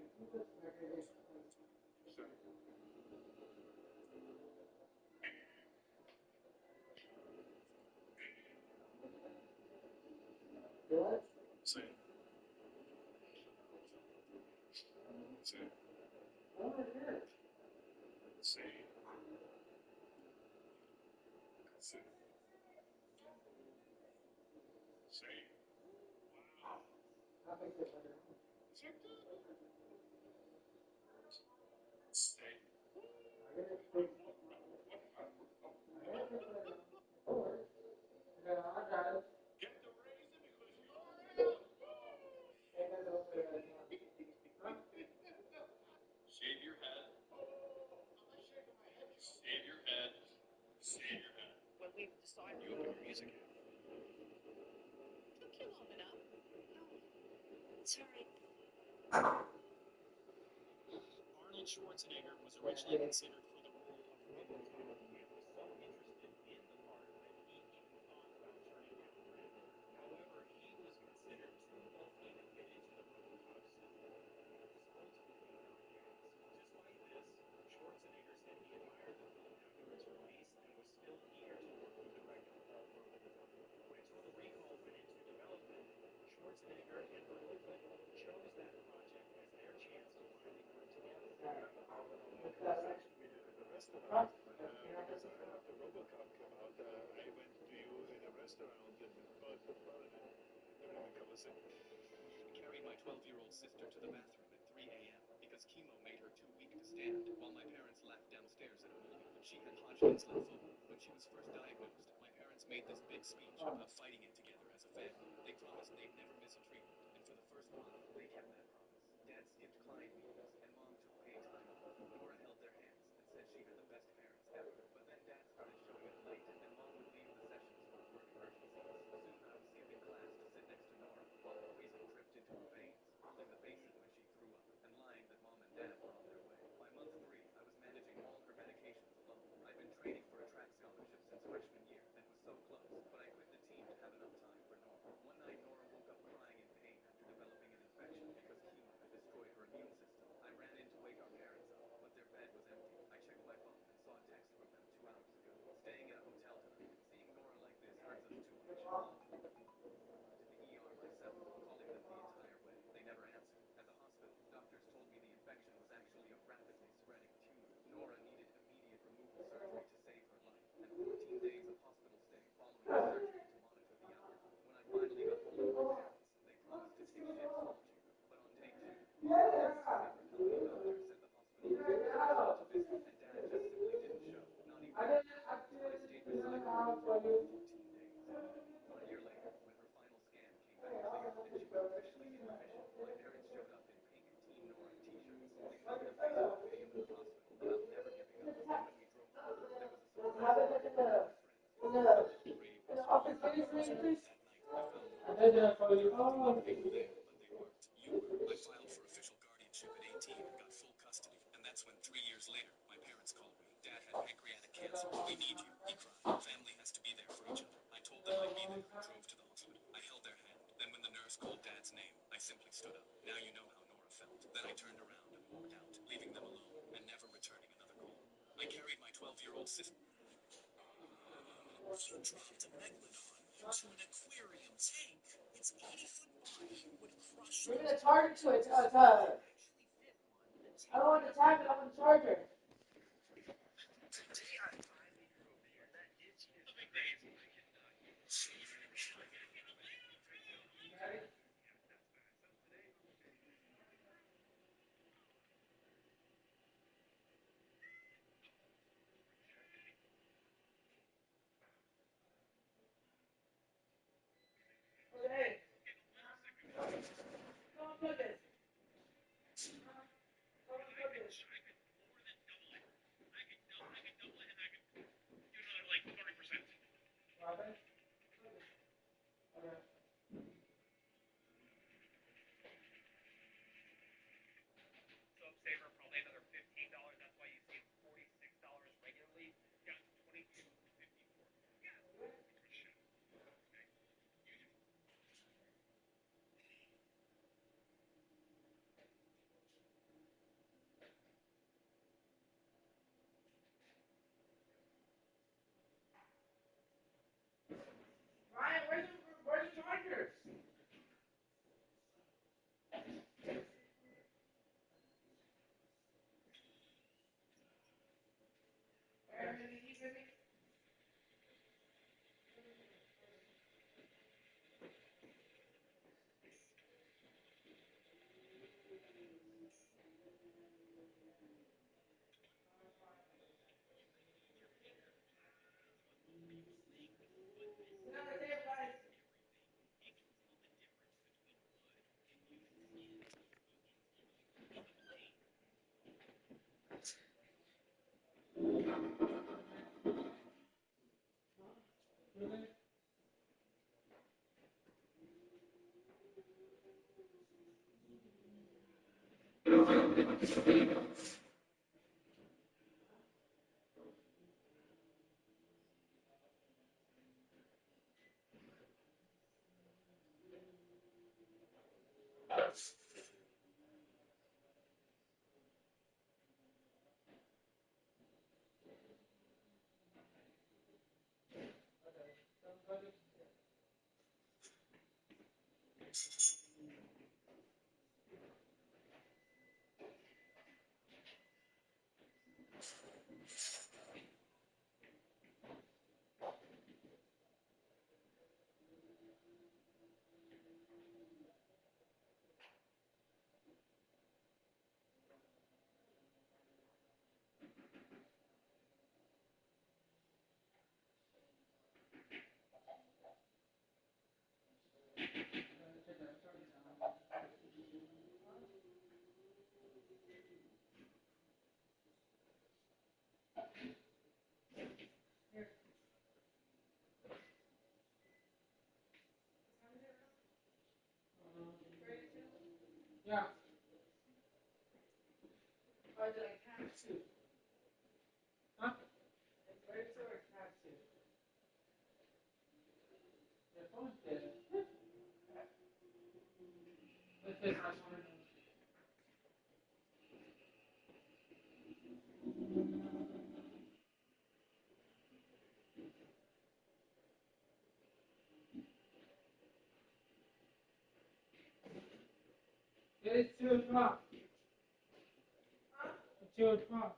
Say. Say. Say. Say. Say. Wow. Say. Get the raisin because you're out. Shave your head. Shave your head. Shave your head. When we decided You open your music app. Took you long enough. Oh, sorry. Arnold Schwarzenegger was originally considered for the role of RoboCop and was so interested in the part that he even thought about turning down Brandon. However, he was considered too bulky to fit into the RoboCop suit, and it was ultimately not cast. Just like this, Schwarzenegger said he admired the film after its release and was still eager to work with director Paul Verhoeven. When Total Recall went into development, Schwarzenegger and Verhoeven chose that project as their chance to finally work together. The conversation we did in the restaurant, because after RoboCop came out, I went to you in a restaurant in Bud, Florida. Remember the conversation? I carried my 12-year-old sister to the bathroom at 3 a.m. because chemo made her too weak to stand, while my parents laughed downstairs at a movie that she had Hodgkin's lymphoma. When she was first diagnosed, my parents made this big speech about fighting it together as a family. They promised they'd never miss a treatment, and for the first month, they kept that promise. Dad skipped client meetings, and Mom took paid time off. Nora held their hands and said she had the best parents ever. But then Dad started showing up late, and Mom would leave the sessions for work emergencies. Soon I was skipping class to sit next to Nora while poison dripped into her veins, holding the basin when she threw up, and lying that Mom and Dad were on their way. By month 3, I was managing all her medications alone. I'd been training for a track scholarship since freshman year and was so close, but I quit the team to have enough time for Nora. One night, Nora woke up crying in pain after developing an infection because chemo had destroyed her immune system. I ran in to wake our parents up, but their bed was empty. I checked my phone and saw a text from them 2 hours ago. Staying in a hotel tonight. Seeing Nora like this hurts us too much. Mom. To the ER myself, calling them the entire way. They never answered. At the hospital, doctors told me the infection was actually a rapidly spreading tumor. Nora needed immediate removal surgery to save her life, and 14 days of hospital stay following the surgery to monitor the outcome. When I finally got hold of my parents, they promised to take shifts watching her. But on day 2, Mom refused to leave her healthy doctor said the hospital was too busy, and Dad just simply didn't show. Not even one. I stayed beside her for 14 days. 1 year later, when her final scan came back clear and she was officially in remission, my parents showed up in pink Team Nora t-shirts, holding me in a Facebook video in the hospital about never giving up. And when we drove home, there was a surprise party for all my friends. The rave was full. That night, I found Nora's they weren't there, but they worked. You were. I filed for official guardianship at 18 and got full custody, and that's We need you, he cried. Family has to be there for each other. I told them I'd be there and drove to the hospital. I held their hand. Then when the nurse called Dad's name, I simply stood up. Now you know how Nora felt. Then I turned around and walked out, leaving them alone and never returning another call. I carried my 12-year-old sister. You dropped a megalodon into an aquarium tank. It's 80 foot wide. Would crush We're gonna charge it to it. I don't want the tablet. I want the charger. Okay. Come on, put this. Saver probably another $15. That's why you see it's $46 regularly, down to $22.54. Ryan, where's the chargers? Yeah. Or is it like cat soup? Huh? It's very sort of cat soup. Your phone's dead. Let's just have one of those. It's 2 o'clock. It's 2 o'clock.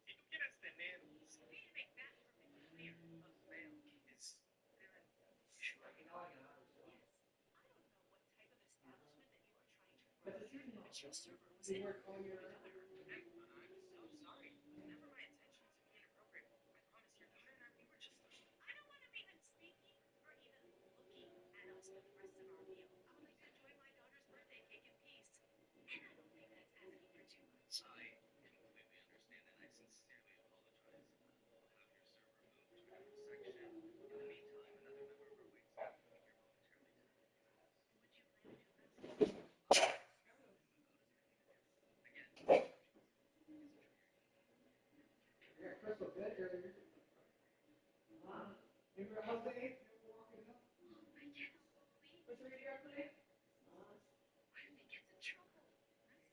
Si tú quieres tener un is there an issue? your server was inappropriate with her. Hey, I'm so sorry. It was never my intention to be inappropriate. I promise you're good, and we were just. I don't want him even speaking or even looking at us for the rest of our meal. I would like to enjoy my daughter's birthday cake in peace. And I don't think that's asking for too much. I completely understand, and I sincerely apologize. We'll have your server moved to a different section. In the meantime, another member of our wait staff will be here momentarily to help you out. Would you plan to do this? Of course. Again, don't you worry. It's a treat. Yeah, Crystal did earlier. Remember how they were walking up? I cannot believe What's the radio today? what if he gets in trouble?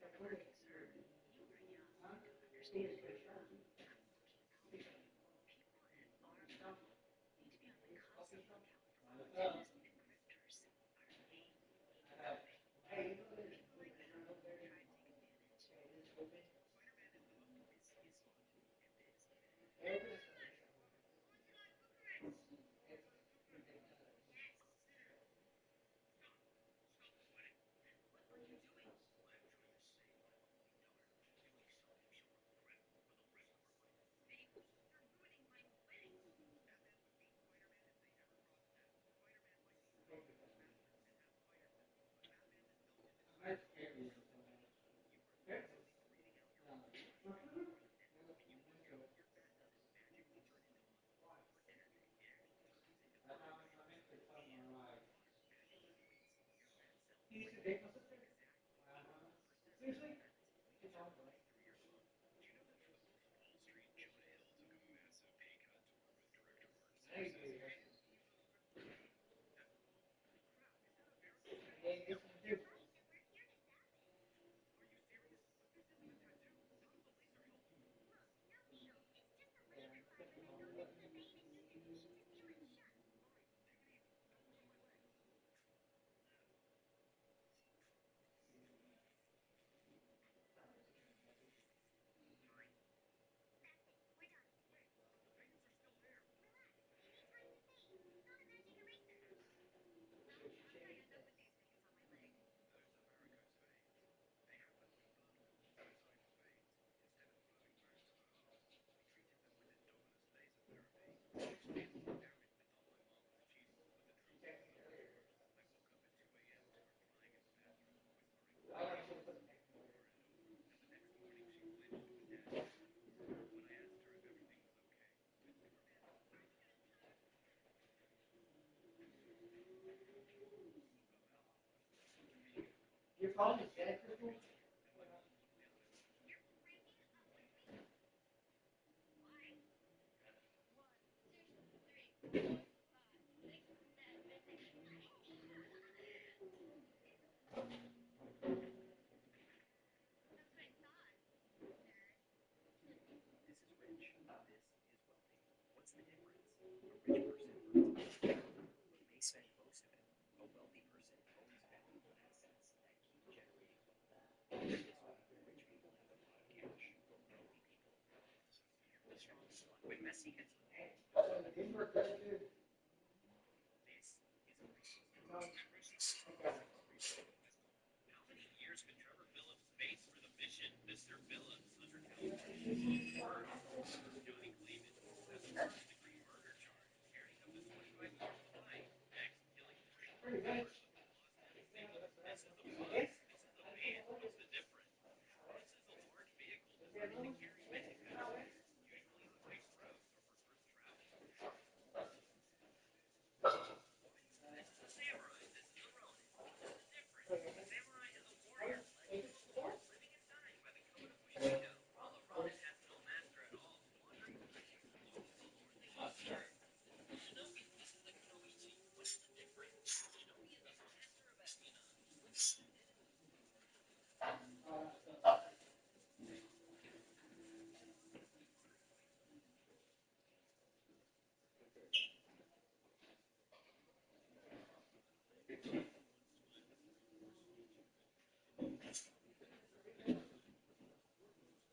That's That's not a funny. concern. You are young. Huh? You He understand. is pretty sharp. I'm looking out for you. People in our field need to be on the constant lookout for fraudsters and grifters. Our game needs to pay. Hey, you know People there's like that around over try there. to take advantage. Okay, this is open. Spider-Man is the most. This is fun. And this is fun. Hey, open this up. Yes. Stop sweating. What were you doing? I'm trying to save my only daughter. Doing something she'll regret for the rest of her life. Baby, you're ruining my wedding. Batman would meet Spider-Man if they ever crossed paths. Spider-Man might be stronger than Batman and have fire sense, but Batman is built in this I suit might to scare protect you us. or something. You are Okay. literally reading out your own flashbang right now, and you wonder if your bat doesn't magically turn into monster, or energy actually turns into I'm fire. into something right. Batman wins. Your bat cells He used to fire date my almost sister? exactly 100% Seriously? faster than its Good mates time, halfway bro. through your lung. Did you know that for the Wolf of Wall Street, Jonah Hill took a massive pay cut to work with director Martin I Scorsese? agree. Crap, is that a varicose vein? Hey, Yep. this one too. Right, and we're here to stop it. Are you serious? But this isn't a tattoo. How does a laser help? Look, no big deal. It's just a Yeah, laser put line, them and I all know up. this is a vein, and you should just heal it shut. Fine, take it easy. Don't pull on my legs. That's it. We're done. But the veins are still there. Relax. He means right to fade. It's not a magic eraser. Well, Should she how did I change end up that? with these veins on my leg? Those are varicose veins. They happen when blood pools inside your veins. Instead of flowing back to the heart, we treated them with endogenous laser therapy. It's fancy. Everybody thought my mom was cheating, but the She truth was, texted me earlier. I woke up at 2 a.m. to her crying in the bathroom, whispering, I "I like hate she you," doesn't text me over earlier. and over. And the next morning, she claimed to a dad joke. When I asked her if everything was okay, with Superman, he woke up out of the blue, paying a compliment Your to my phone is dead, beautiful Crystal? face, and my mom looked down at me. You're breaking up with me. Why? 1, 2, 3, 4, 5, 6, 7, 8, 9. That's what I thought, nerd. This is rich. This is wealthy. What's the difference? A rich person earns money, but may spend most of it. A wealthy person owns valuable assets that keep generating wealth. This way, rich people have a lot of cash. Wealthy people have to fear the strong. When Messi hits the ball, the So crowd the goes game worked wild. better too. This is a racist. No, I got it. How many years could Trevor Phillips face for the mission, Mr. Phillips, under Yeah, California you law? need more. Johnny Cleveland has a first-degree murder charge, carrying up to 25 years to life. Next, killing 44 Pretty good. members of the Los Yeah, Angeles. This is the Yes? bus. This is the van. What's the difference? This is a large vehicle designed to carry many passengers, usually on ice roads or for group travel. This is a samurai. This is a ronin. What's the difference? A samurai is a warrior pledged to a lord, living and dying by the code of Bushido, while a ronin has no master at all, wandering through the kingdoms with a lordly whisper. This is a shinobi. This is a kunoichi. What's the difference? A shinobi is a master of espionage.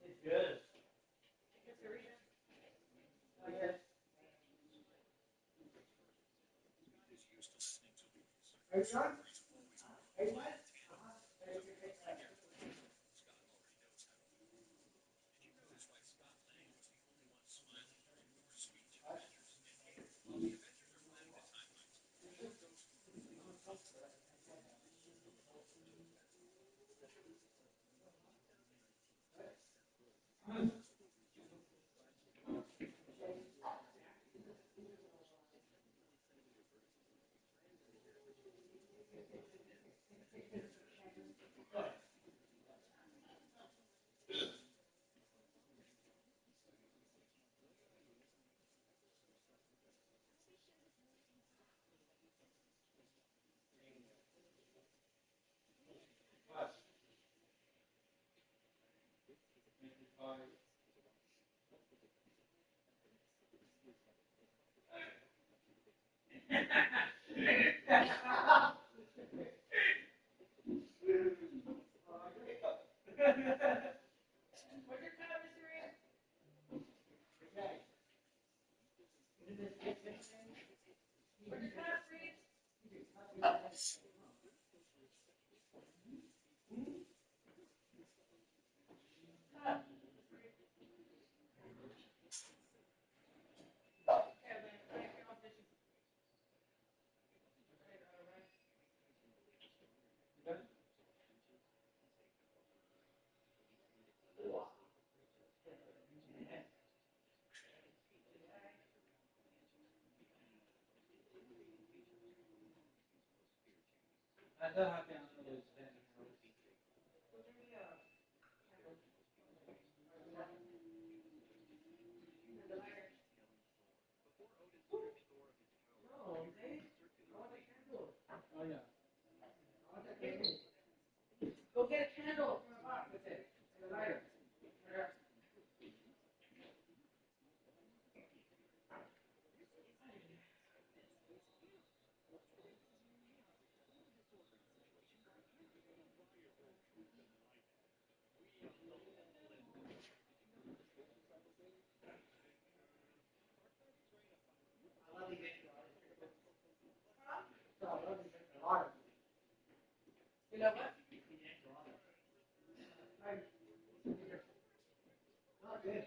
It's good. Oh, yes. Scott is used to listening to movies. Are you done? He's always Hey, playing what? tandem Uh-huh. with a movie theater. Go get a candle from the box with it and a lighter. You know what? Not good.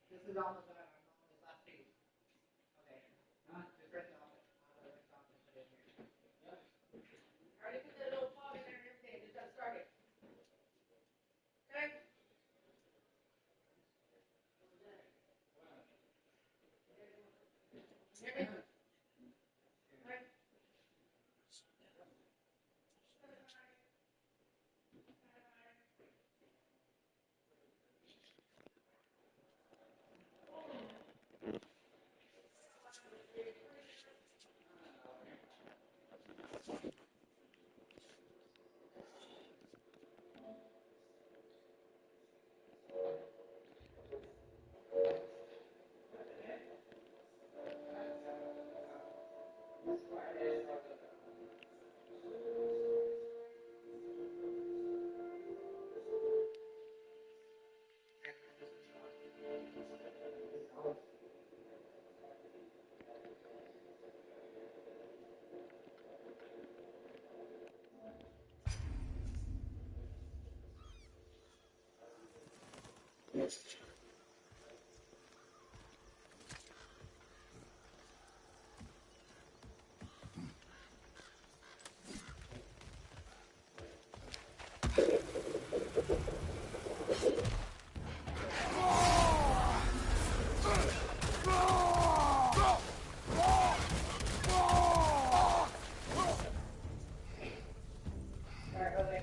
This is almost done. I'm on this last piece. Okay. Just rinse it off it. Rinse it off and put it in here. I already put the little plug in there and everything. Just gotta start it. Okay? Hear me? Okay. Alright, okay.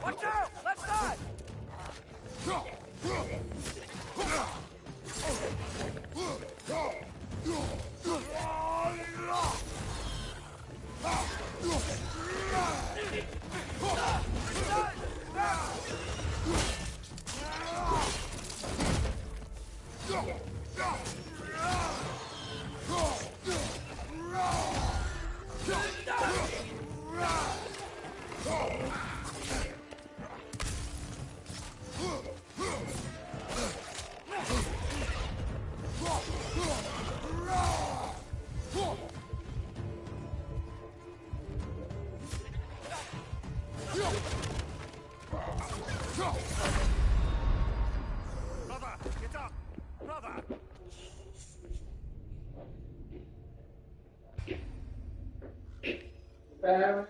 Watch out! Left side! Brother, get up! Brother! Bam.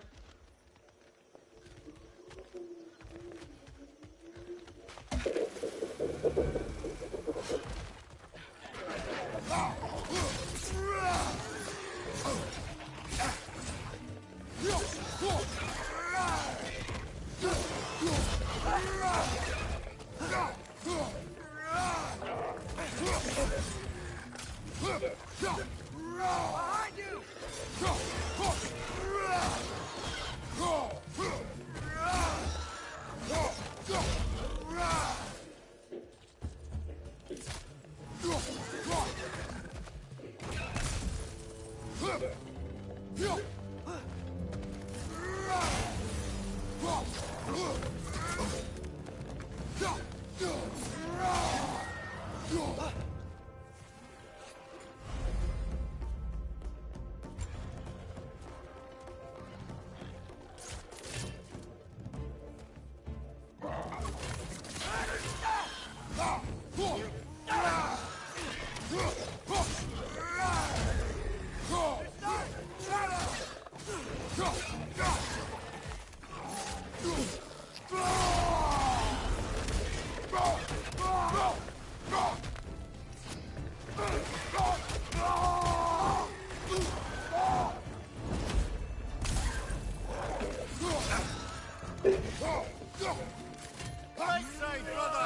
Behind you! Right side, brother!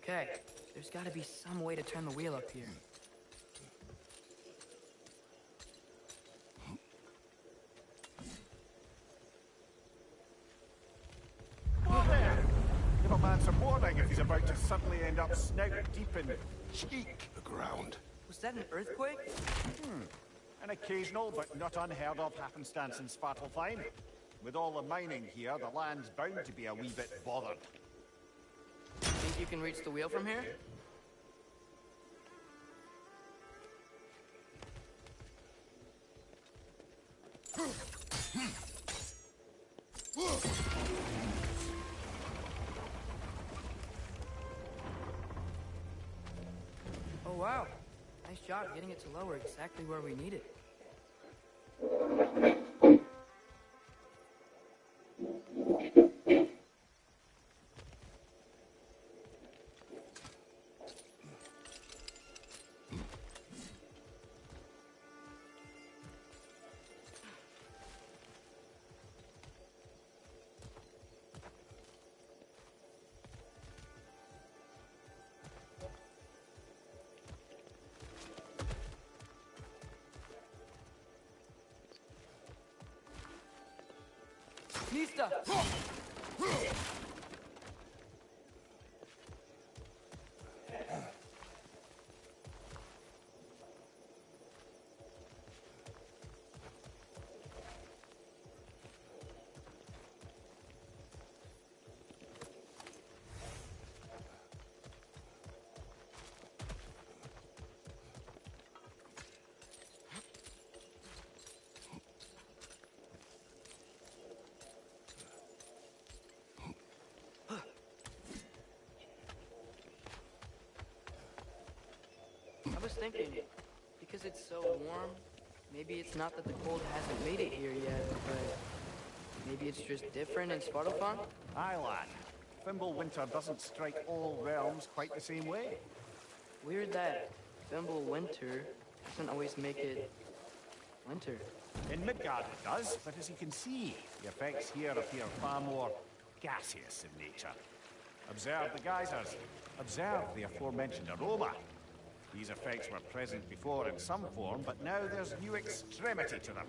Okay, there's gotta be some way to turn the wheel up here. What there? Give a man some warning if he's about to suddenly end up snout deep in cheek. The ground. Was that an earthquake? An occasional but not unheard of happenstance in Svartalfheim. With all the mining here, the land's bound to be a wee bit bothered. Think you can reach the wheel from here? Oh wow, nice job getting it to lower exactly where we need it. Nista! I was thinking, because it's so warm, maybe it's not that the cold hasn't made it here yet, but maybe it's just different in Svartalfheim? Aye, lad. Winter doesn't strike all realms quite the same way. Weird that Winter doesn't always make it winter. In Midgard it does, but as you can see, the effects here appear far more gaseous in nature. Observe the geysers. Observe the aforementioned aroma. These effects were present before in some form, but now there's new extremity to them.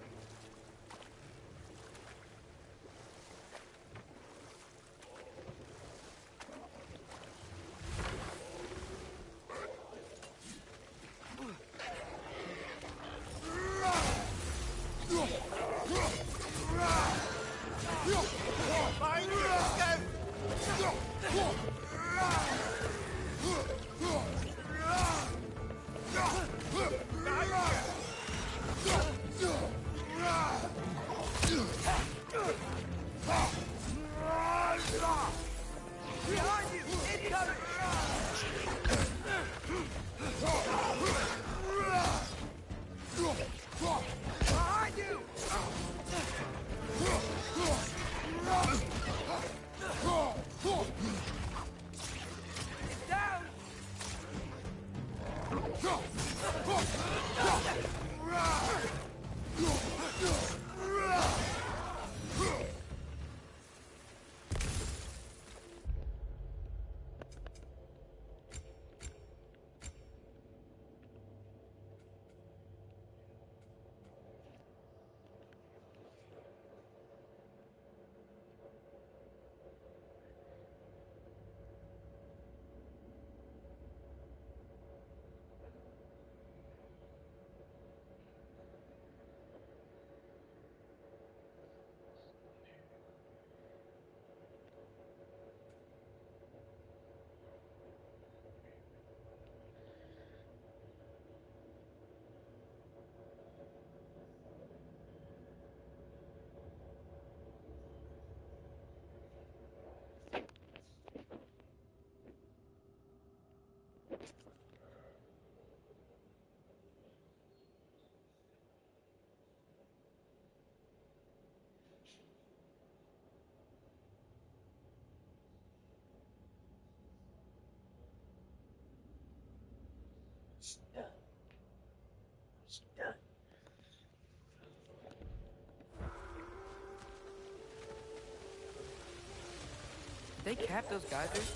They capped those geysers?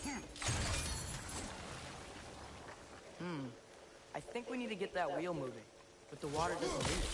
I think we need to get that wheel moving, but the water doesn't reach.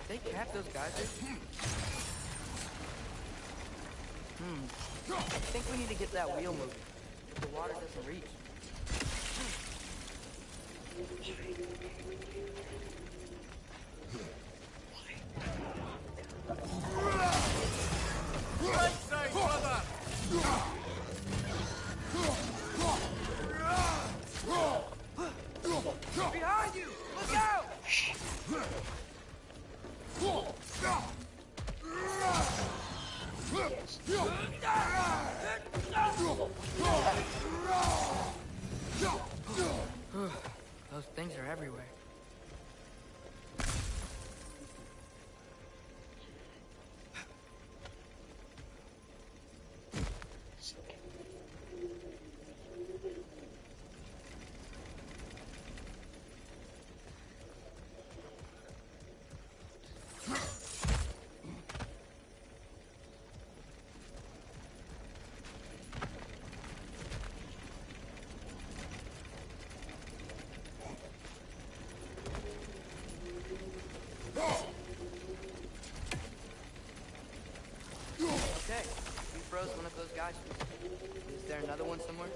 They capped those geysers? I think we need to get that wheel moving, but the water doesn't reach. Right side, brother! Those things are everywhere. Okay, we froze one of those guys. Is there another one somewhere?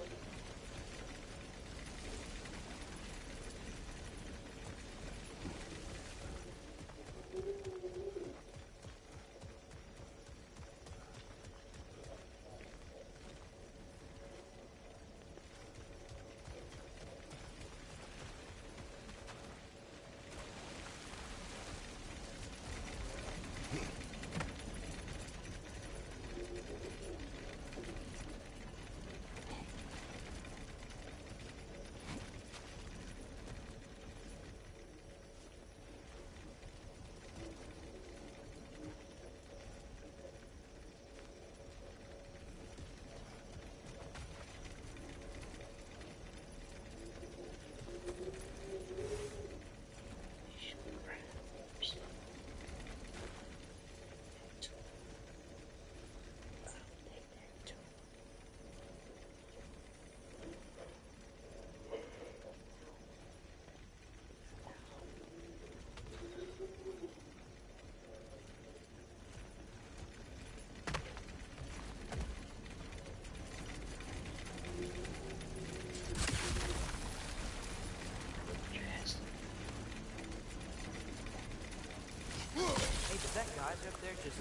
Hey, did that guy up there just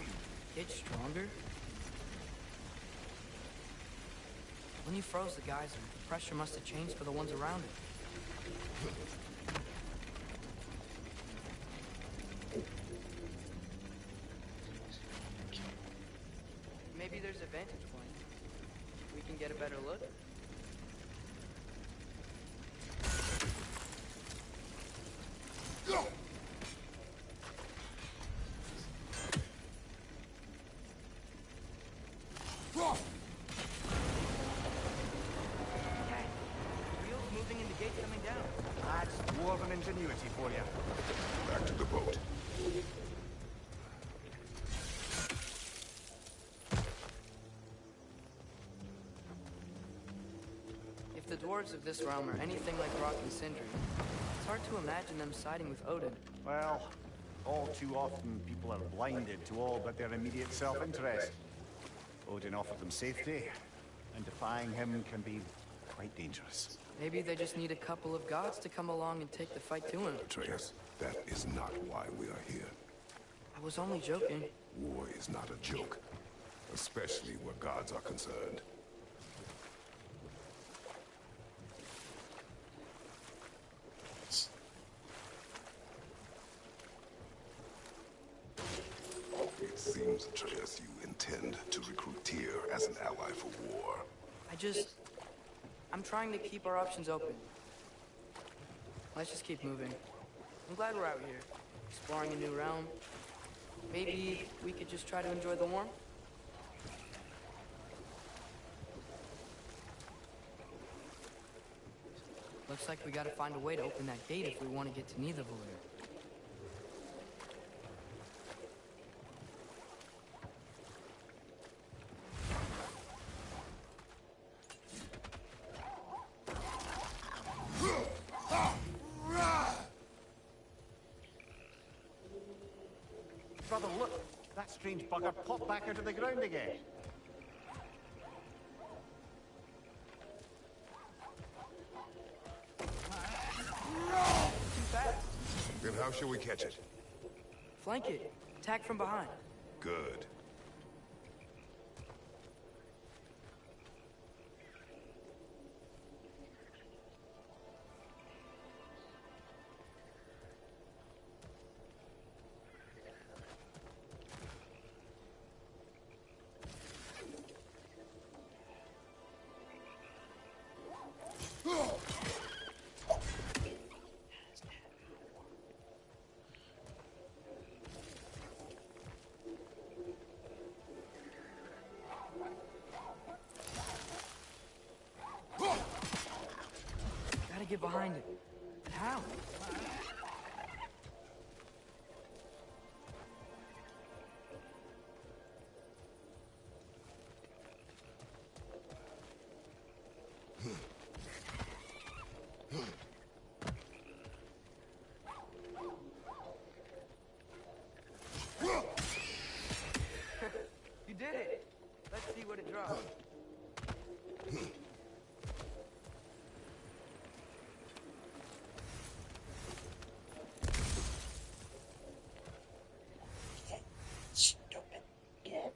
get stronger? When you froze the geyser, the pressure must have changed for the ones around it. Maybe there's a vantage point. We can get a better look. Dwarven ingenuity for you. Back to the boat. If the dwarves of this realm are anything like Rock and Sindri, it's hard to imagine them siding with Odin. Well, all too often people are blinded to all but their immediate self-interest. Odin offered them safety, and defying him can be quite dangerous. Maybe they just need a couple of gods to come along and take the fight to him. Atreus, that is not why we are here. I was only joking. War is not a joke, especially where gods are concerned. It seems, Atreus, you intend to recruit Tyr as an ally for war. I'm trying to keep our options open. Let's just keep moving. I'm glad we're out here, exploring a new realm. Maybe we could just try to enjoy the warmth? Looks like we gotta find a way to open that gate if we want to get to Nidavellir. Brother, look! That strange bugger popped back out of the ground again. Too fast. Then how shall we catch it? Flank it. Attack from behind. Good. get behind it. But how? You did it! Let's see what it drops. Stupid. Get.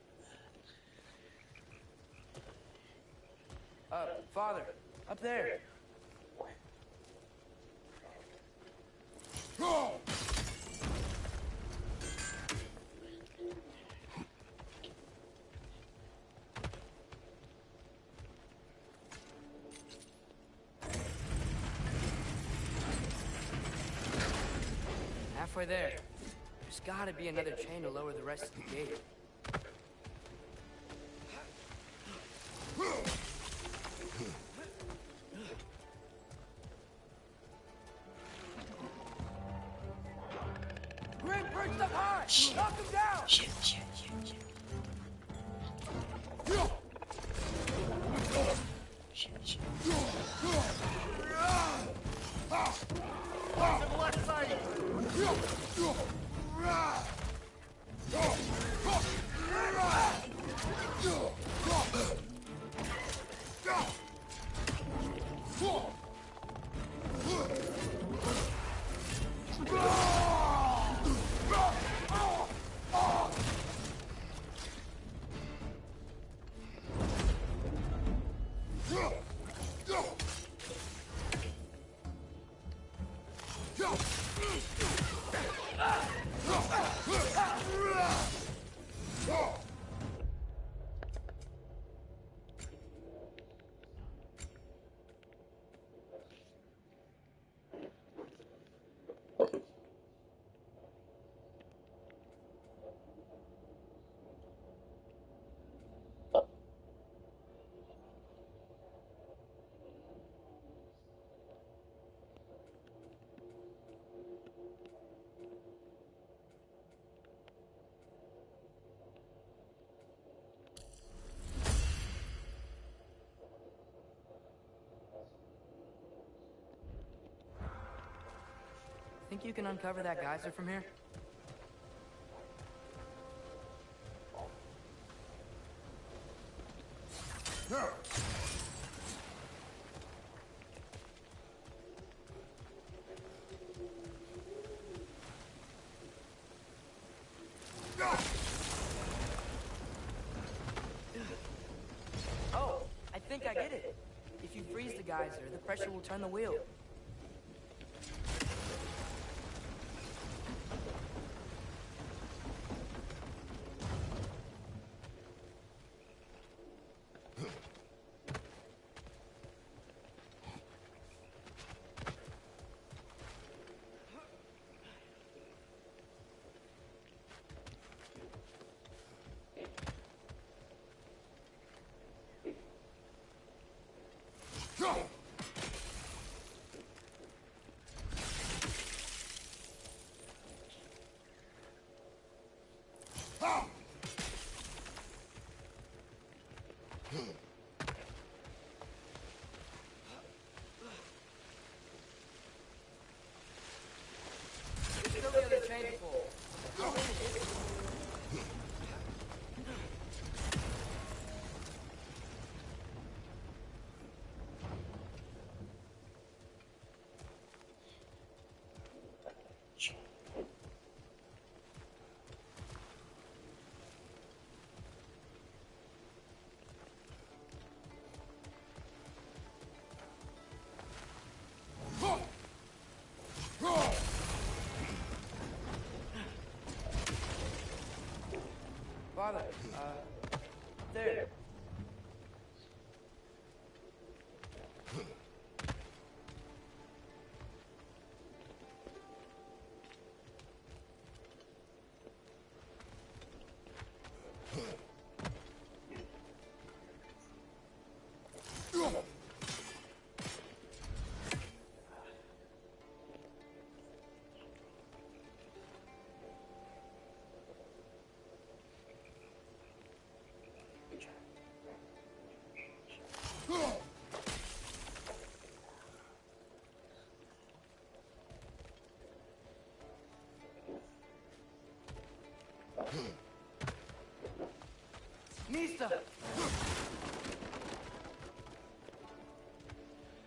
Father, up there. Halfway there. There's gotta be another chain to lower the rest of the gate. Grim perched up high! Knock him down! Shit. To the left side! Think you can uncover that geyser from here? Oh, I think I get it. If you freeze the geyser, the pressure will turn the wheel. There's still the other chain to pull. How many is it? Father, there. Mista!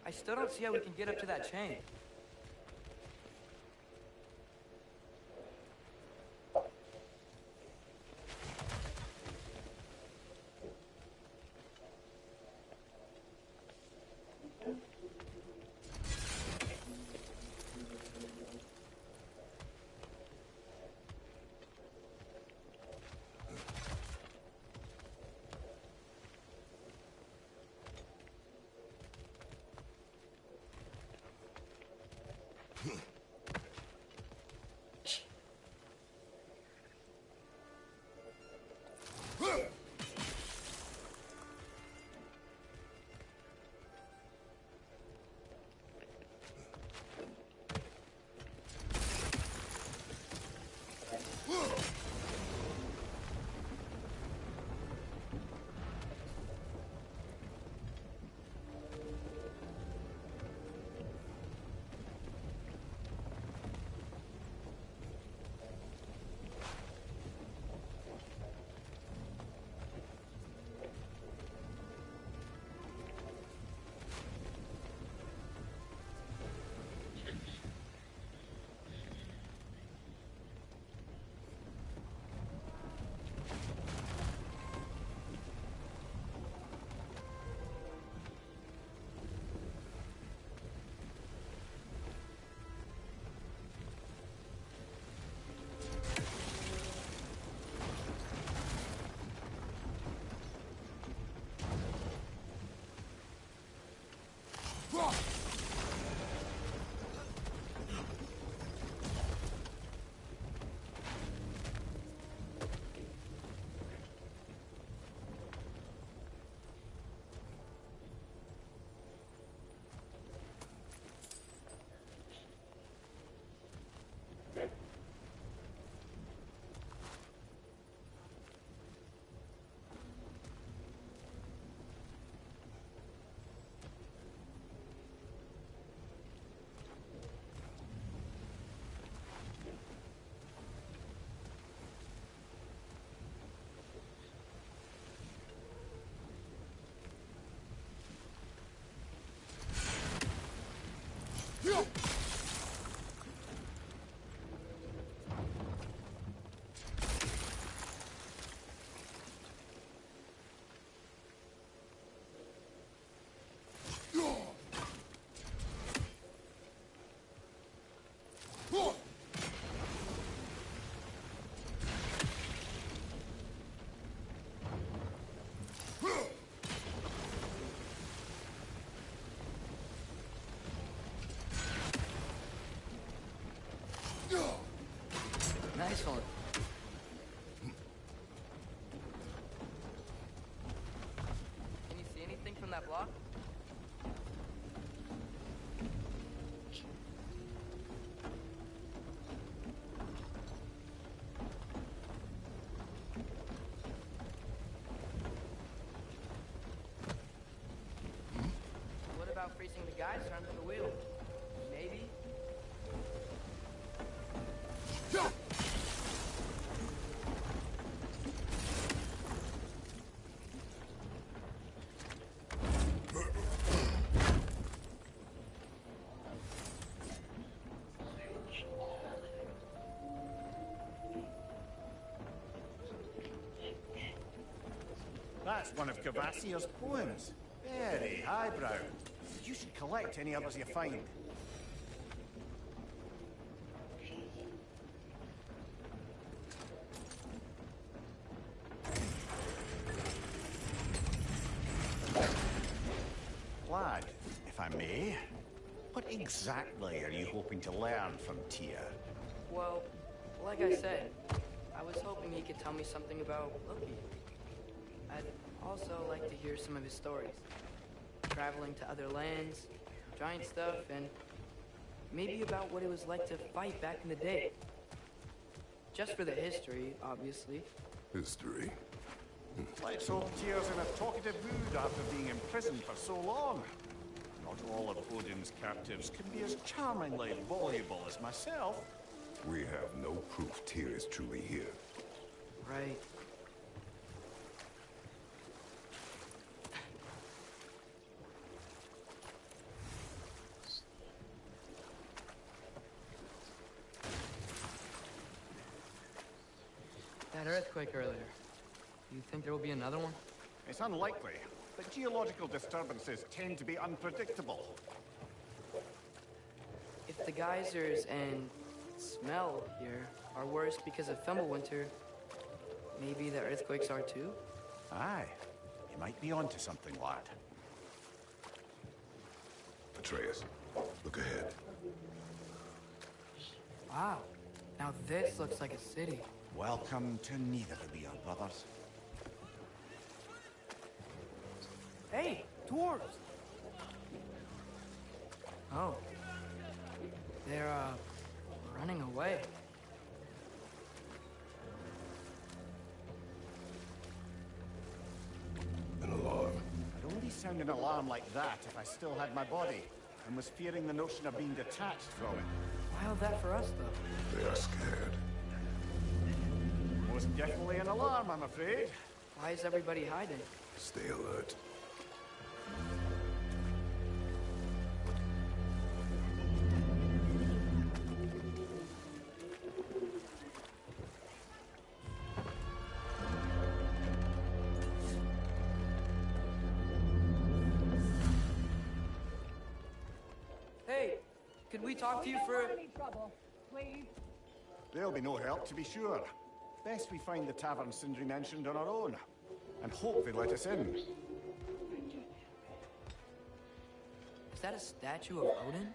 I still don't see how we can get up to that chain. Nice one. Can you see anything from that block? What about freezing the guys under the wheel? Maybe? That's one of Cavassier's poems. Very highbrow. You should collect any others you find. Lad, if I may, what exactly are you hoping to learn from Tyr? Well, like I said, I was hoping he could tell me something about Loki. I'd also like to hear some of his stories. Traveling to other lands, giant stuff, and maybe about what it was like to fight back in the day. Just for the history, obviously. History? Let's hope Tyr's in a talkative mood after being imprisoned for so long. Not all of Odin's captives can be as charmingly voluble as myself. We have no proof Tyr is truly here. Right. That earthquake earlier. Do you think there will be another one? It's unlikely, but geological disturbances tend to be unpredictable. If the geysers and smell here are worse because of Fimbulwinter, maybe the earthquakes are too? Aye. You might be onto something, lad. Atreus, look ahead. Wow. Now this looks like a city. Welcome to Neither, brothers. Hey, dwarves! Oh. They're, running away. An alarm. I'd only sound an alarm like that if I still had my body, and was fearing the notion of being detached from it. Wild that for us, though. They are scared. Most definitely an alarm, I'm afraid. Why is everybody hiding? Stay alert. Hey, could we talk to you for... Any trouble, please? There'll be no help, to be sure. Best we find the tavern Sindri mentioned on our own, and hope they let us in. Is that a statue of Odin?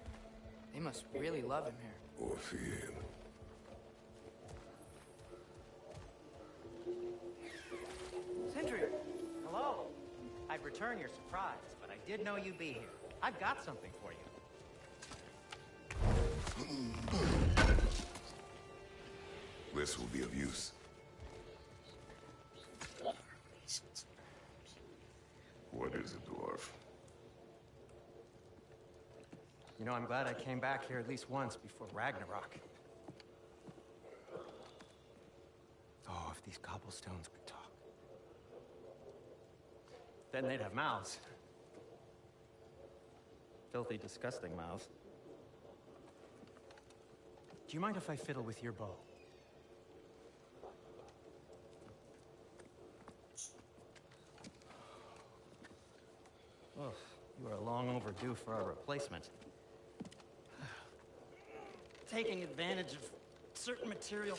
They must really love him here. Orphean. Sindri! Hello. I'd return your surprise, but I did know you'd be here. I've got something for you. This will be of use. What is it, dwarf? You know, I'm glad I came back here at least once before Ragnarok. Oh, if these cobblestones could talk. Then they'd have mouths. Filthy, disgusting mouths. Do you mind if I fiddle with your bow? Oh, you are long overdue for a replacement. Taking advantage of certain material.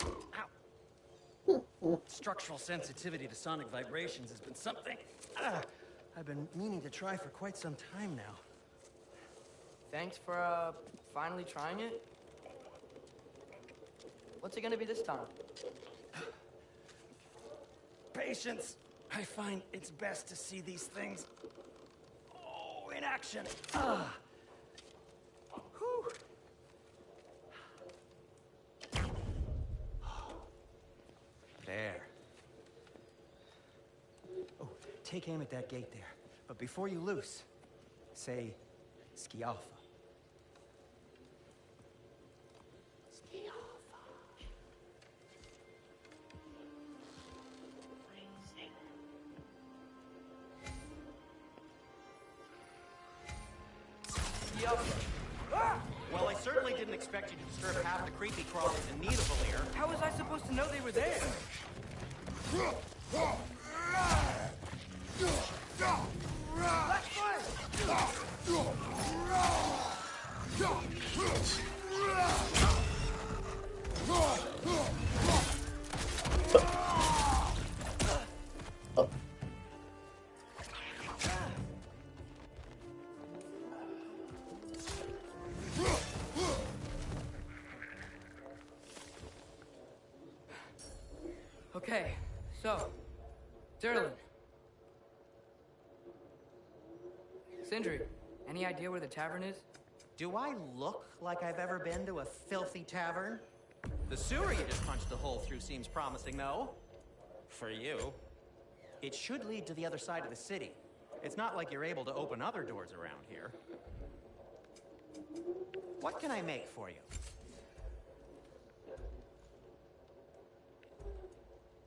Ow. Structural sensitivity to sonic vibrations has been something I've been meaning to try for quite some time now. Thanks for, finally trying it. What's it gonna be this time? Patience. I find it's best to see these things, in action. Whew. There. Oh, take aim at that gate there. But before you loose, say, Skialfa. Well, I certainly didn't expect you to disturb half the creepy crawlers in need of a lair. How was I supposed to know they were there? Okay, so, Durlin. Sindri, any idea where the tavern is? Do I look like I've ever been to a filthy tavern? The sewer you just punched a hole through seems promising, though. For you. It should lead to the other side of the city. It's not like you're able to open other doors around here. What can I make for you?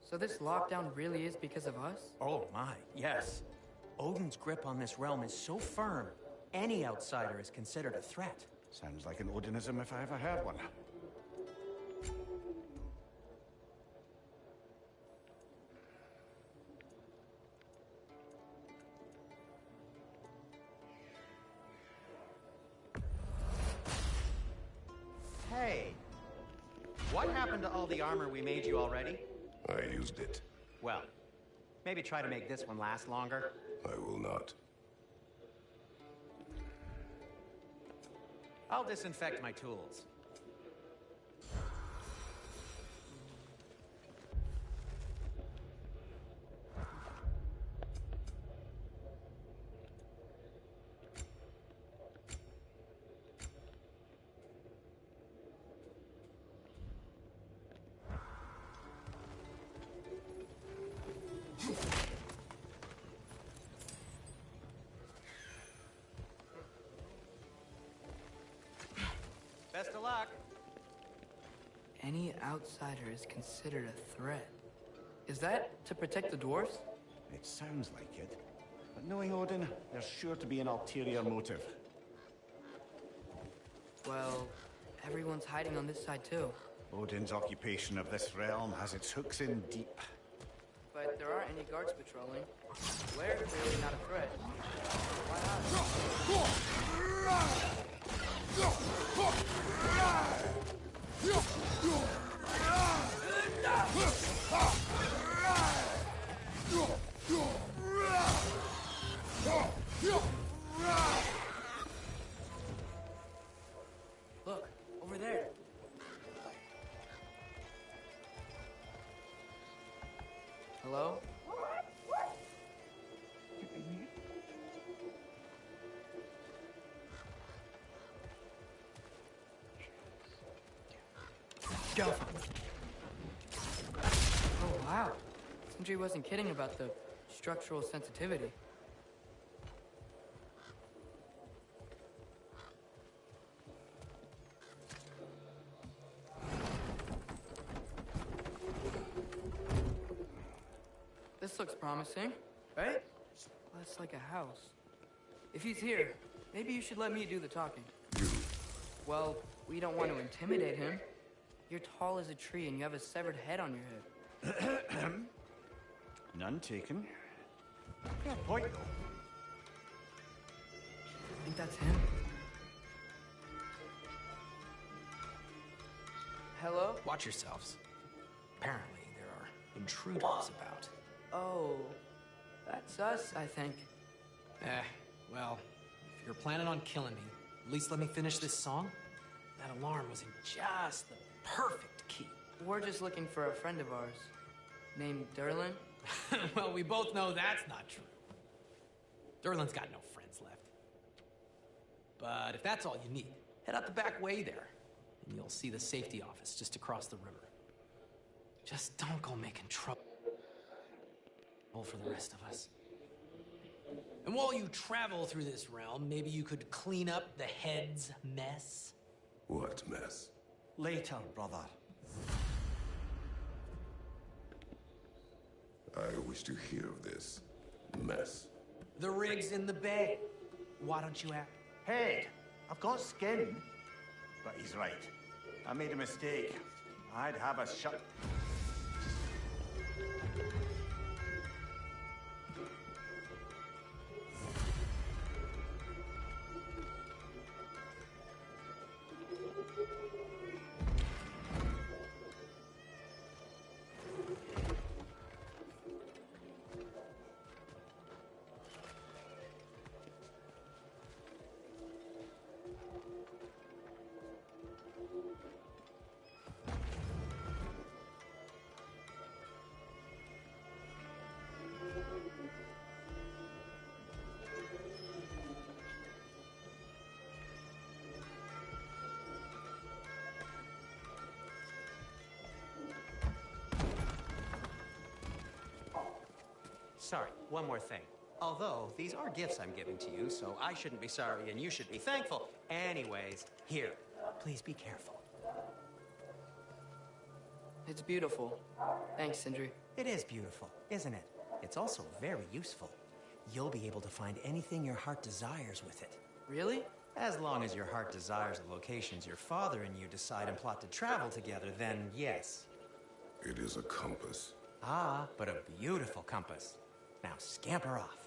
So this lockdown really is because of us? Oh my, yes. Odin's grip on this realm is so firm, any outsider is considered a threat. Sounds like an Odinism if I ever heard one. Hey, what happened to all the armor we made you already? I used it. Well, maybe try to make this one last longer. I will not. I'll disinfect my tools. Best of luck. Any outsider is considered a threat. Is that to protect the dwarfs? It sounds like it. But knowing Odin, there's sure to be an ulterior motive. Well, everyone's hiding on this side too. Odin's occupation of this realm has its hooks in deep. But there aren't any guards patrolling. We're clearly not a threat. Why not? Look, over there. Hello? Go. Oh, wow. Sindri wasn't kidding about the structural sensitivity. This looks promising, right? Well, it's like a house. If he's here, maybe you should let me do the talking. Well, we don't want to intimidate him. You're tall as a tree and you have a severed head on your head. None taken. Fair point, though. Think that's him? Hello? Watch yourselves. Apparently, there are intruders about. Oh, that's us, I think. Well, if you're planning on killing me, at least let me finish this song. That alarm was in just the perfect key. We're just looking for a friend of ours, named Derlin. Well, we both know that's not true. Derlin's got no friends left. But if that's all you need, head out the back way there, and you'll see the safety office just across the river. Just don't go making trouble for the rest of us. And while you travel through this realm, maybe you could clean up the head's mess. What mess? Later, brother. I wish to hear of this mess. The rig's in the bay. Why don't you act? Hey, I've got skin. But he's right. I made a mistake. I'd have us shut... Sorry, one more thing. Although, these are gifts I'm giving to you, so I shouldn't be sorry and you should be thankful. Anyways, here, please be careful. It's beautiful. Thanks, Sindri. It is beautiful, isn't it? It's also very useful. You'll be able to find anything your heart desires with it. Really? As long as your heart desires the locations your father and you decide and plot to travel together, then yes. It is a compass. Ah, but a beautiful compass. Now scamper off.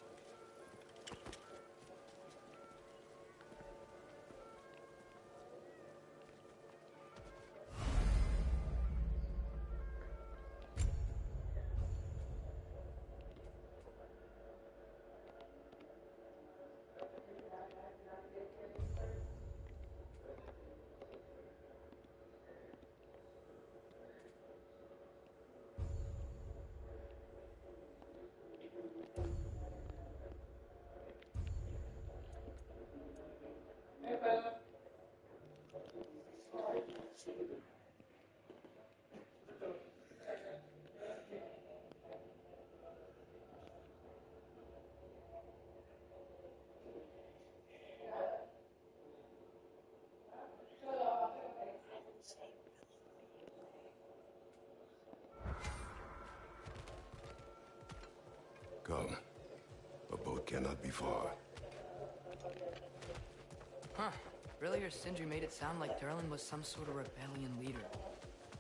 Come. A boat cannot be far. Huh. Earlier, Sindri made it sound like Durlin was some sort of rebellion leader.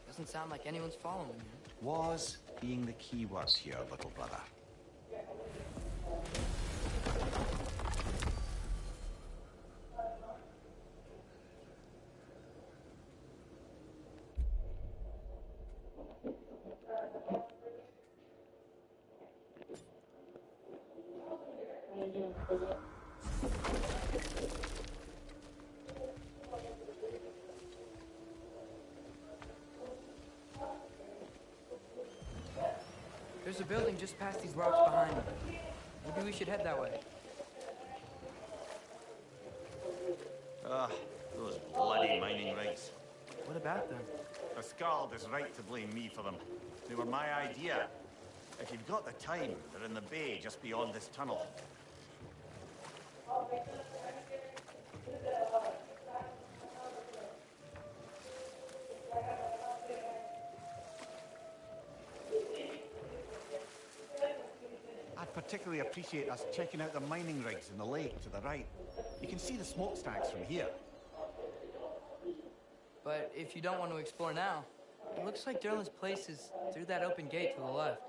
Doesn't sound like anyone's following him. Was being the key word here, little brother. There's a building just past these rocks behind me. Maybe we should head that way. Ah, those bloody mining rigs. What about them? The Skald is right to blame me for them. They were my idea. If you've got the time, they're in the bay just beyond this tunnel. I'd particularly appreciate us checking out the mining rigs in the lake to the right. You can see the smokestacks from here. But if you don't want to explore now, it looks like Durlin's place is through that open gate to the left.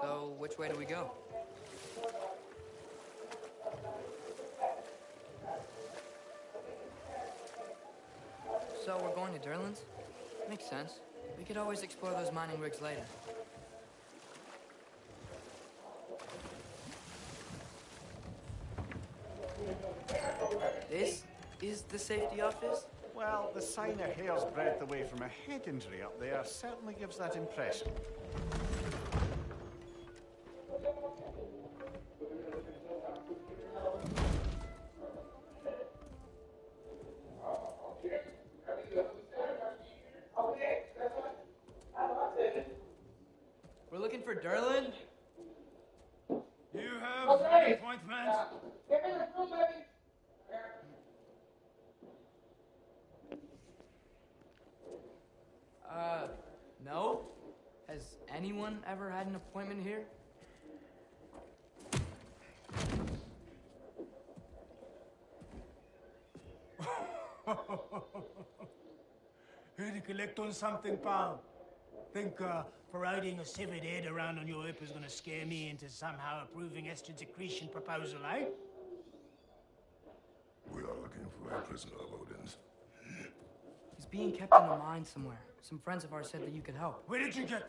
So, which way do we go? So, we're going to Durlin's? Makes sense. We could always explore those mining rigs later. This is the safety office? Well, the sign a hair's breadth away from a head injury up there certainly gives that impression. We're looking for Durlin? You have any appointments? No? Has anyone ever had an appointment here? Here to collect on something, pal. Think parading a severed head around on your hip is gonna scare me into somehow approving estrogen secretion proposal, eh? We are looking for a prisoner of Odin's. He's being kept in a mine somewhere. Some friends of ours said that you could help. Where did you get...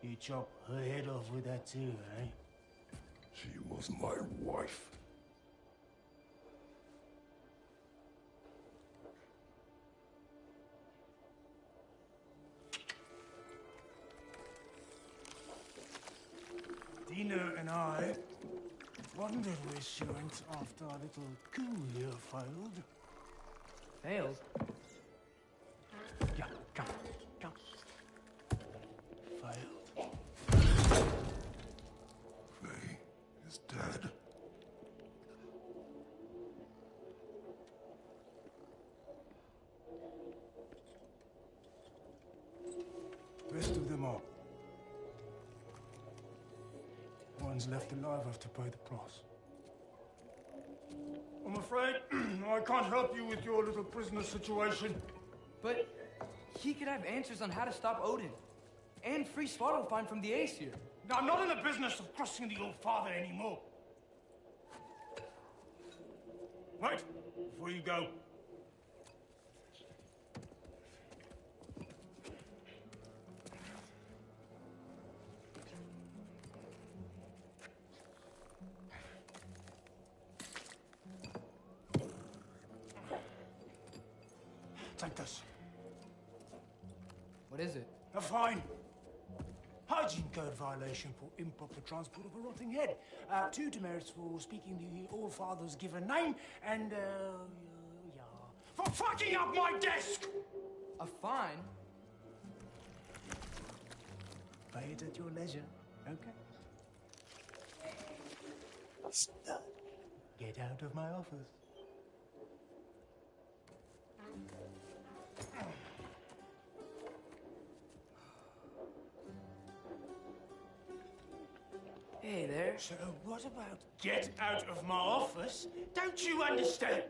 You chop her head off with that too, eh? She was my wife. Dina and I wondered where she went after our little coup here failed. Failed? Yeah, come. Failed. Faye is dead. ones left alive have to pay the price. I'm afraid I can't help you with your little prisoner situation. But he could have answers on how to stop Odin. And free Svartalfheim from the Aesir. Now, I'm not in the business of crossing the old father anymore. Wait, before you go. Take this. What is it? A fine. Hygiene code violation for improper transport of a rotting head. 2 demerits for speaking the All Father's given name, and, yeah. For fucking up my desk! A fine? Pay it at your leisure, okay? Stud. Get out of my office. Hey there. So what about get out of my office? Don't you understand?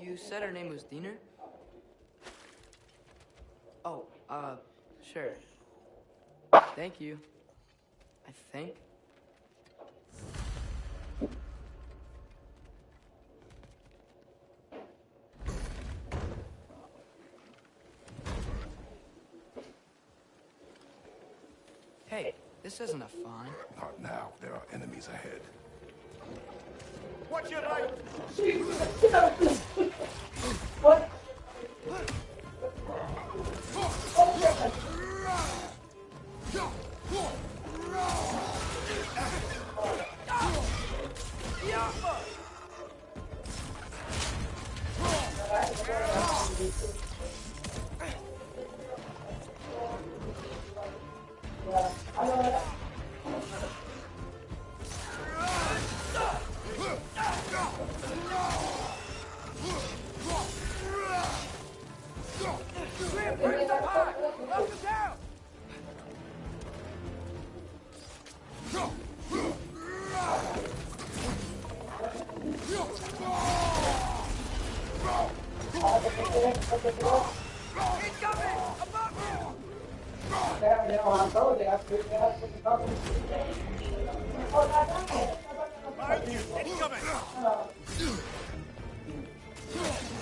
You said her name was Diener? Oh, sure. Thank you. I think. Hey, this isn't a fine. Not now. There are enemies ahead. What's your right? What?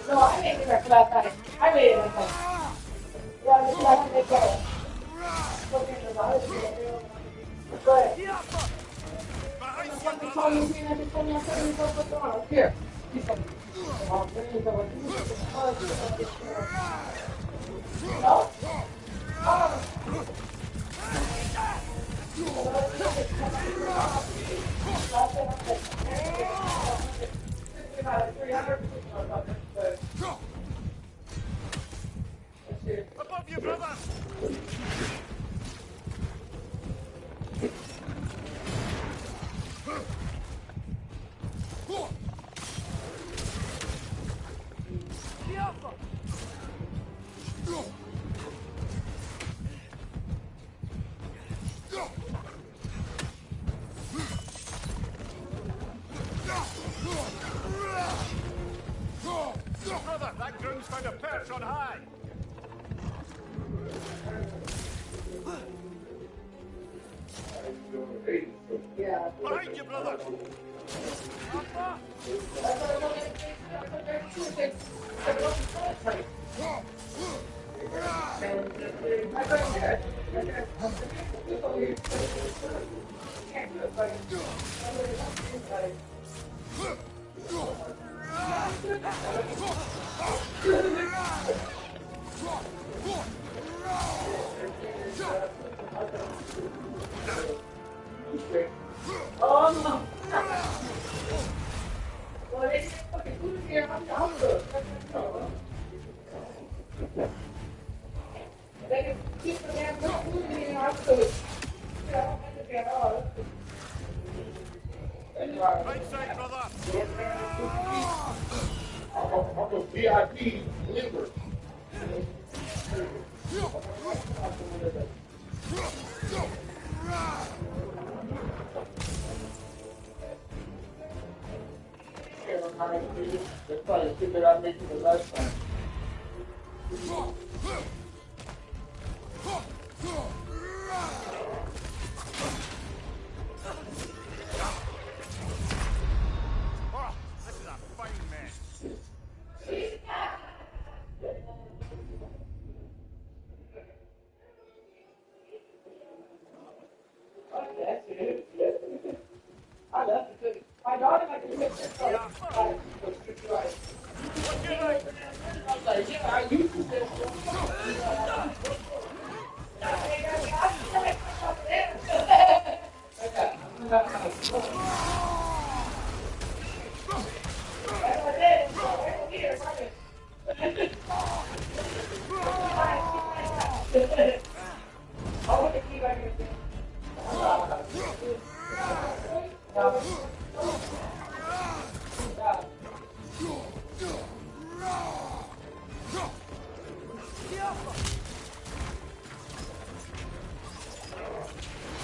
No, I made it last night. I made it last night. Yeah, I have to make it. Here. No? Above you, brother! Brother, that groom's found a perch on high! Yeah. Behind you, brother! Oh no! Well, they just fucking food here. I'm good. They can keep the damn food in here. I'm good. Yeah, I don't understand all. Right side, brother! I'm a VIP liver. They're trying to figure out making the last time. Oh, this is a fine mess. I love it. My daughter likes to make this stuff. I was like, yeah, I used to say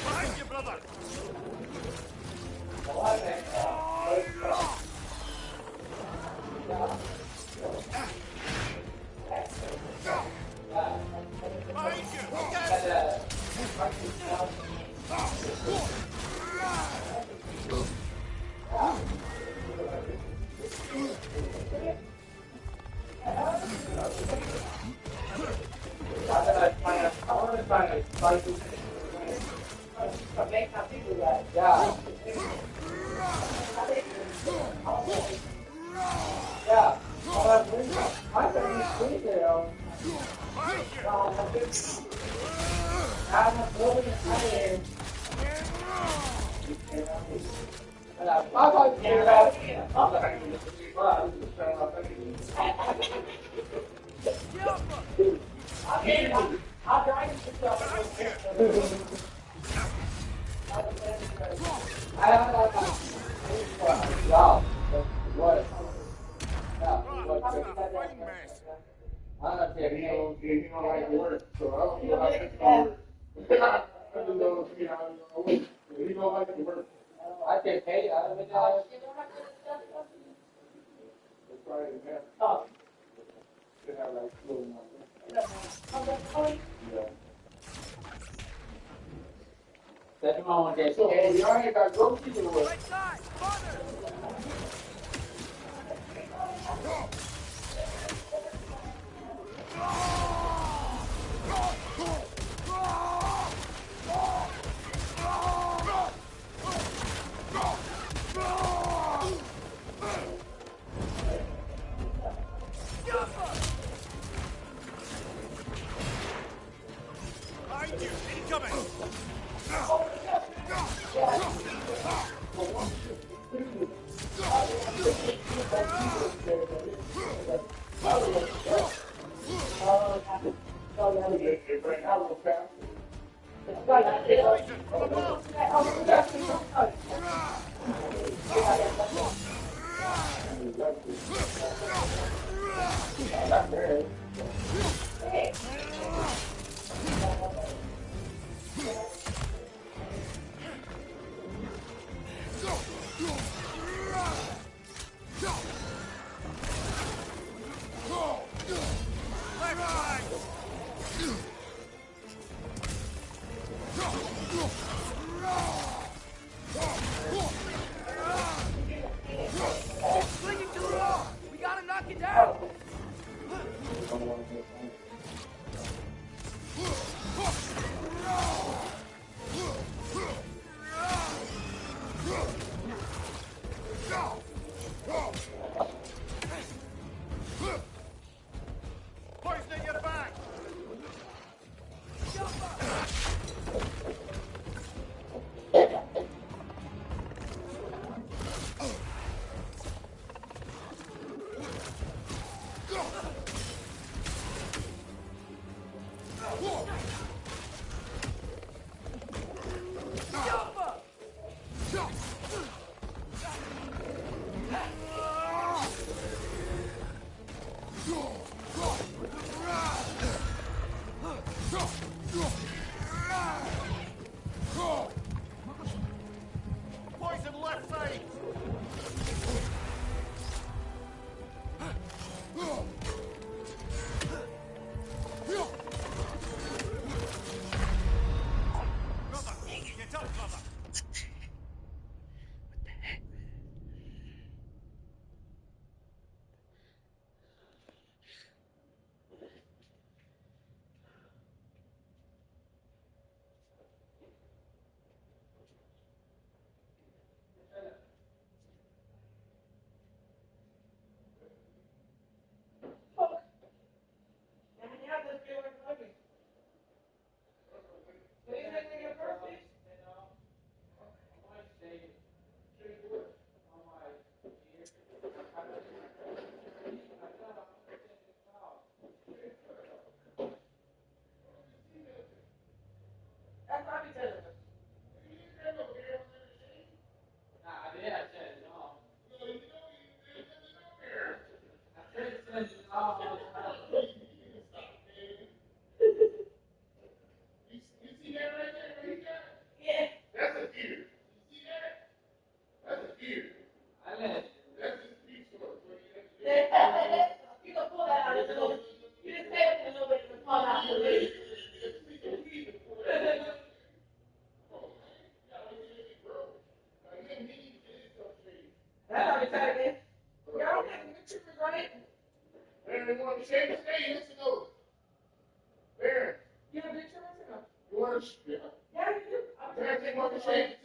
Behind you, brother. Behind you! Incoming! Clinging to the wall! We gotta knock it down! Shane, listen over. There. You have a picture of it? You want to? Yeah. Yeah, you do. Can I take one to Shane?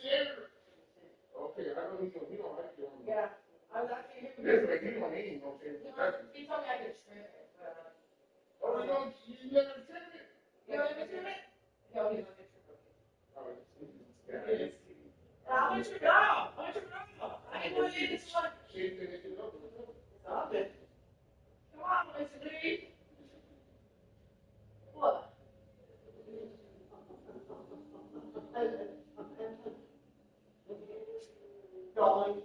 Okay, I know he don't like you. Yeah. I was asking him. Listen, he don't need no Shane. He told me I could trim it, but. Oh, you let him trim it? You want me to trim it? No, he's not going to trim it. Oh, Yes. I want to trim it off. I want to trim it off. I didn't want to do this one. Shane finished it up. It's all good. Come on, Mr. Lee. What? Going.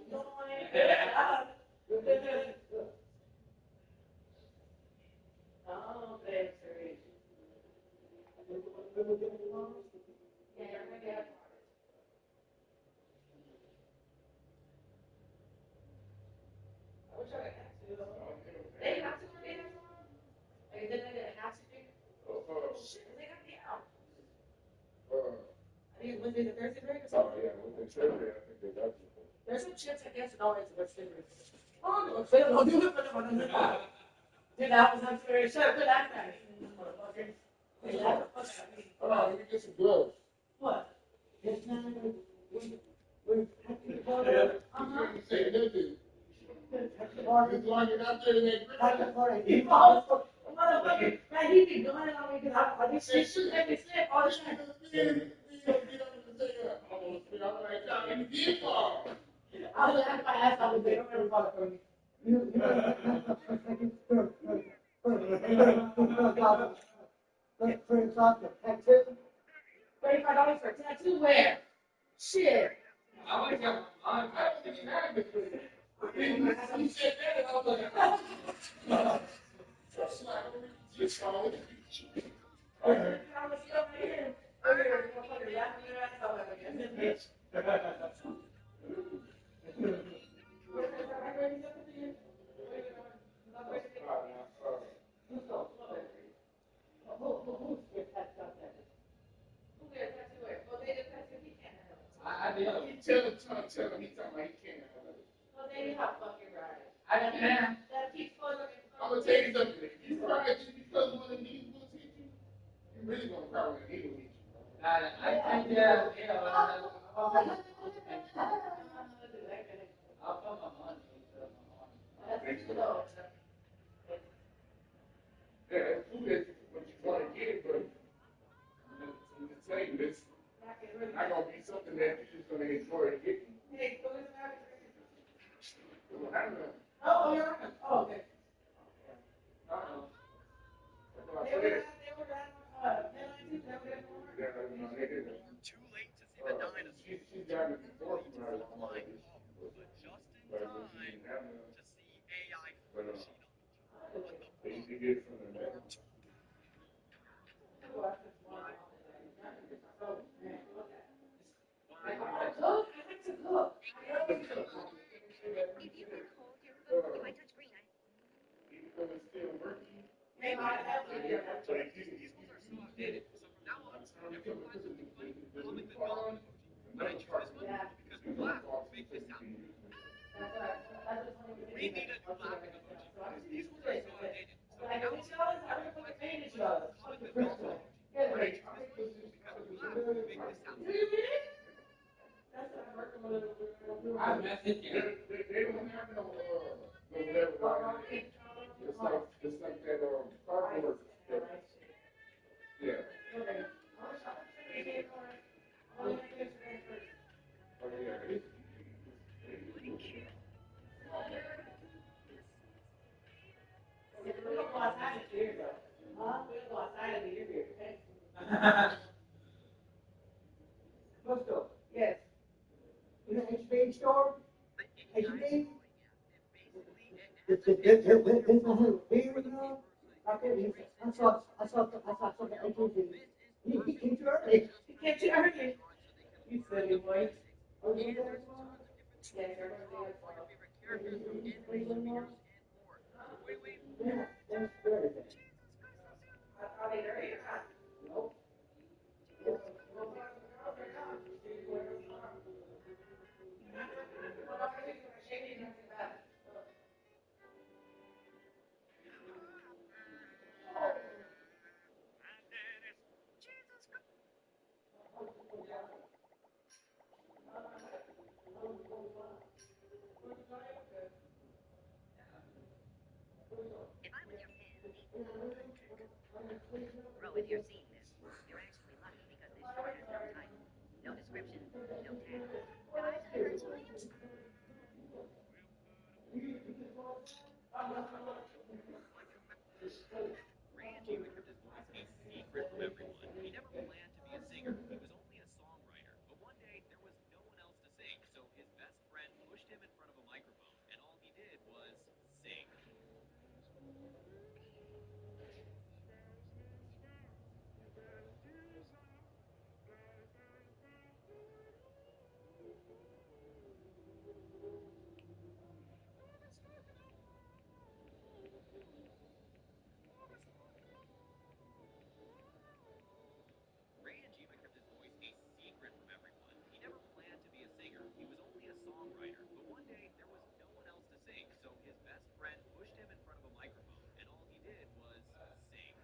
Oh, thanks, Lee. Yeah, you're going to get it. I wish I could have to. They have to or they have to? Like, didn't they get a half to do? Shit, they got me out. I think it's Wednesday to Thursday break or something. Yeah, Wednesday, Thursday, I think they got you. There's some chips, I guess, and all it's Wednesday break. Oh, no, fail, don't do it, but no, no, no. Dude, that was unfair. Shut up, good act at me, motherfucker. Hey, shut the fuck out of me. Hold on, let me get some gloves. What? Yes, ma'am. You say nothing. As long as I'm there, they Motherfucker, man, he be doing it on me because I this shit make me slip all the time. I was laughing my ass off and they don't ever follow for me. $35 for a tattoo? Where? Shit. I want to get my You said that, and I was like, just follow it. Tell him, he talking about he can't. Well, then you have fucking right. I can. That keeps going. I'm gonna tell you something. If you cry just because one of the knees will hit you, you really gonna cry when the knee will hit you. I think, I'll put my money. That's good though. Yeah, it's cool that what you want to get, but I'm just saying this. Not gonna be something that you're just gonna enjoy getting. Hey, go to the back. Oh, you're right. Oh, okay. They were too late to see the dinosaurs. She's got me before from her. Flying home, but just in time to see AI fishing on what the You get from the net. outdated. So from now on, everyone will be comment the golf emoji. But I choose this one because we laugh to make this sound. We need a new laughing emoji because these ones are so outdated. So from now on, everyone comment the golf emoji. But I choose this one because we laugh to make this sound. I message you. They don't have no level on it. It's like that cardboard stuff. Yeah. Oh yeah. We don't go outside in the year though. Huh? We don't go outside in the year, okay? Bookstore. Yes. Is it HB store? HB? There's no beer now? Okay, I saw something HB. He came too early. He came too early. You silly boy. Oh, you there tomorrow? Yeah, everyone's there tomorrow. Yeah, that's very good. Are they there yet? Nope. If I was your pimp, bro, if you're seeing this, you're actually lucky because this short has no title, no description, no tag. Guys, I heard something. Ranji would kept his voice a secret from everyone. He never planned to be a singer. He was only a songwriter. But one day, there was no one else to sing, so his best friend pushed him in front of a microphone, and all he did was sing. Ranji would kept his voice a secret from everyone. He never planned to be a singer. He was only a songwriter. But one day, there was no one else to sing, so his best friend pushed him in front of a microphone, and all he did was sing.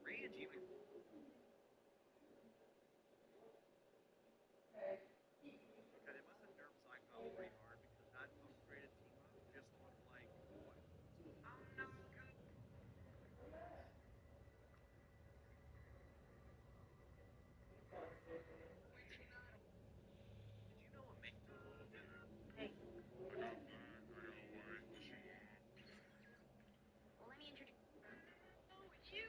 Ranji would Okay, they must have nerfed Psychop pretty hard because that upgraded team up just looked like what? Did you know a man? Hey. Well, let me introduce. Oh, you.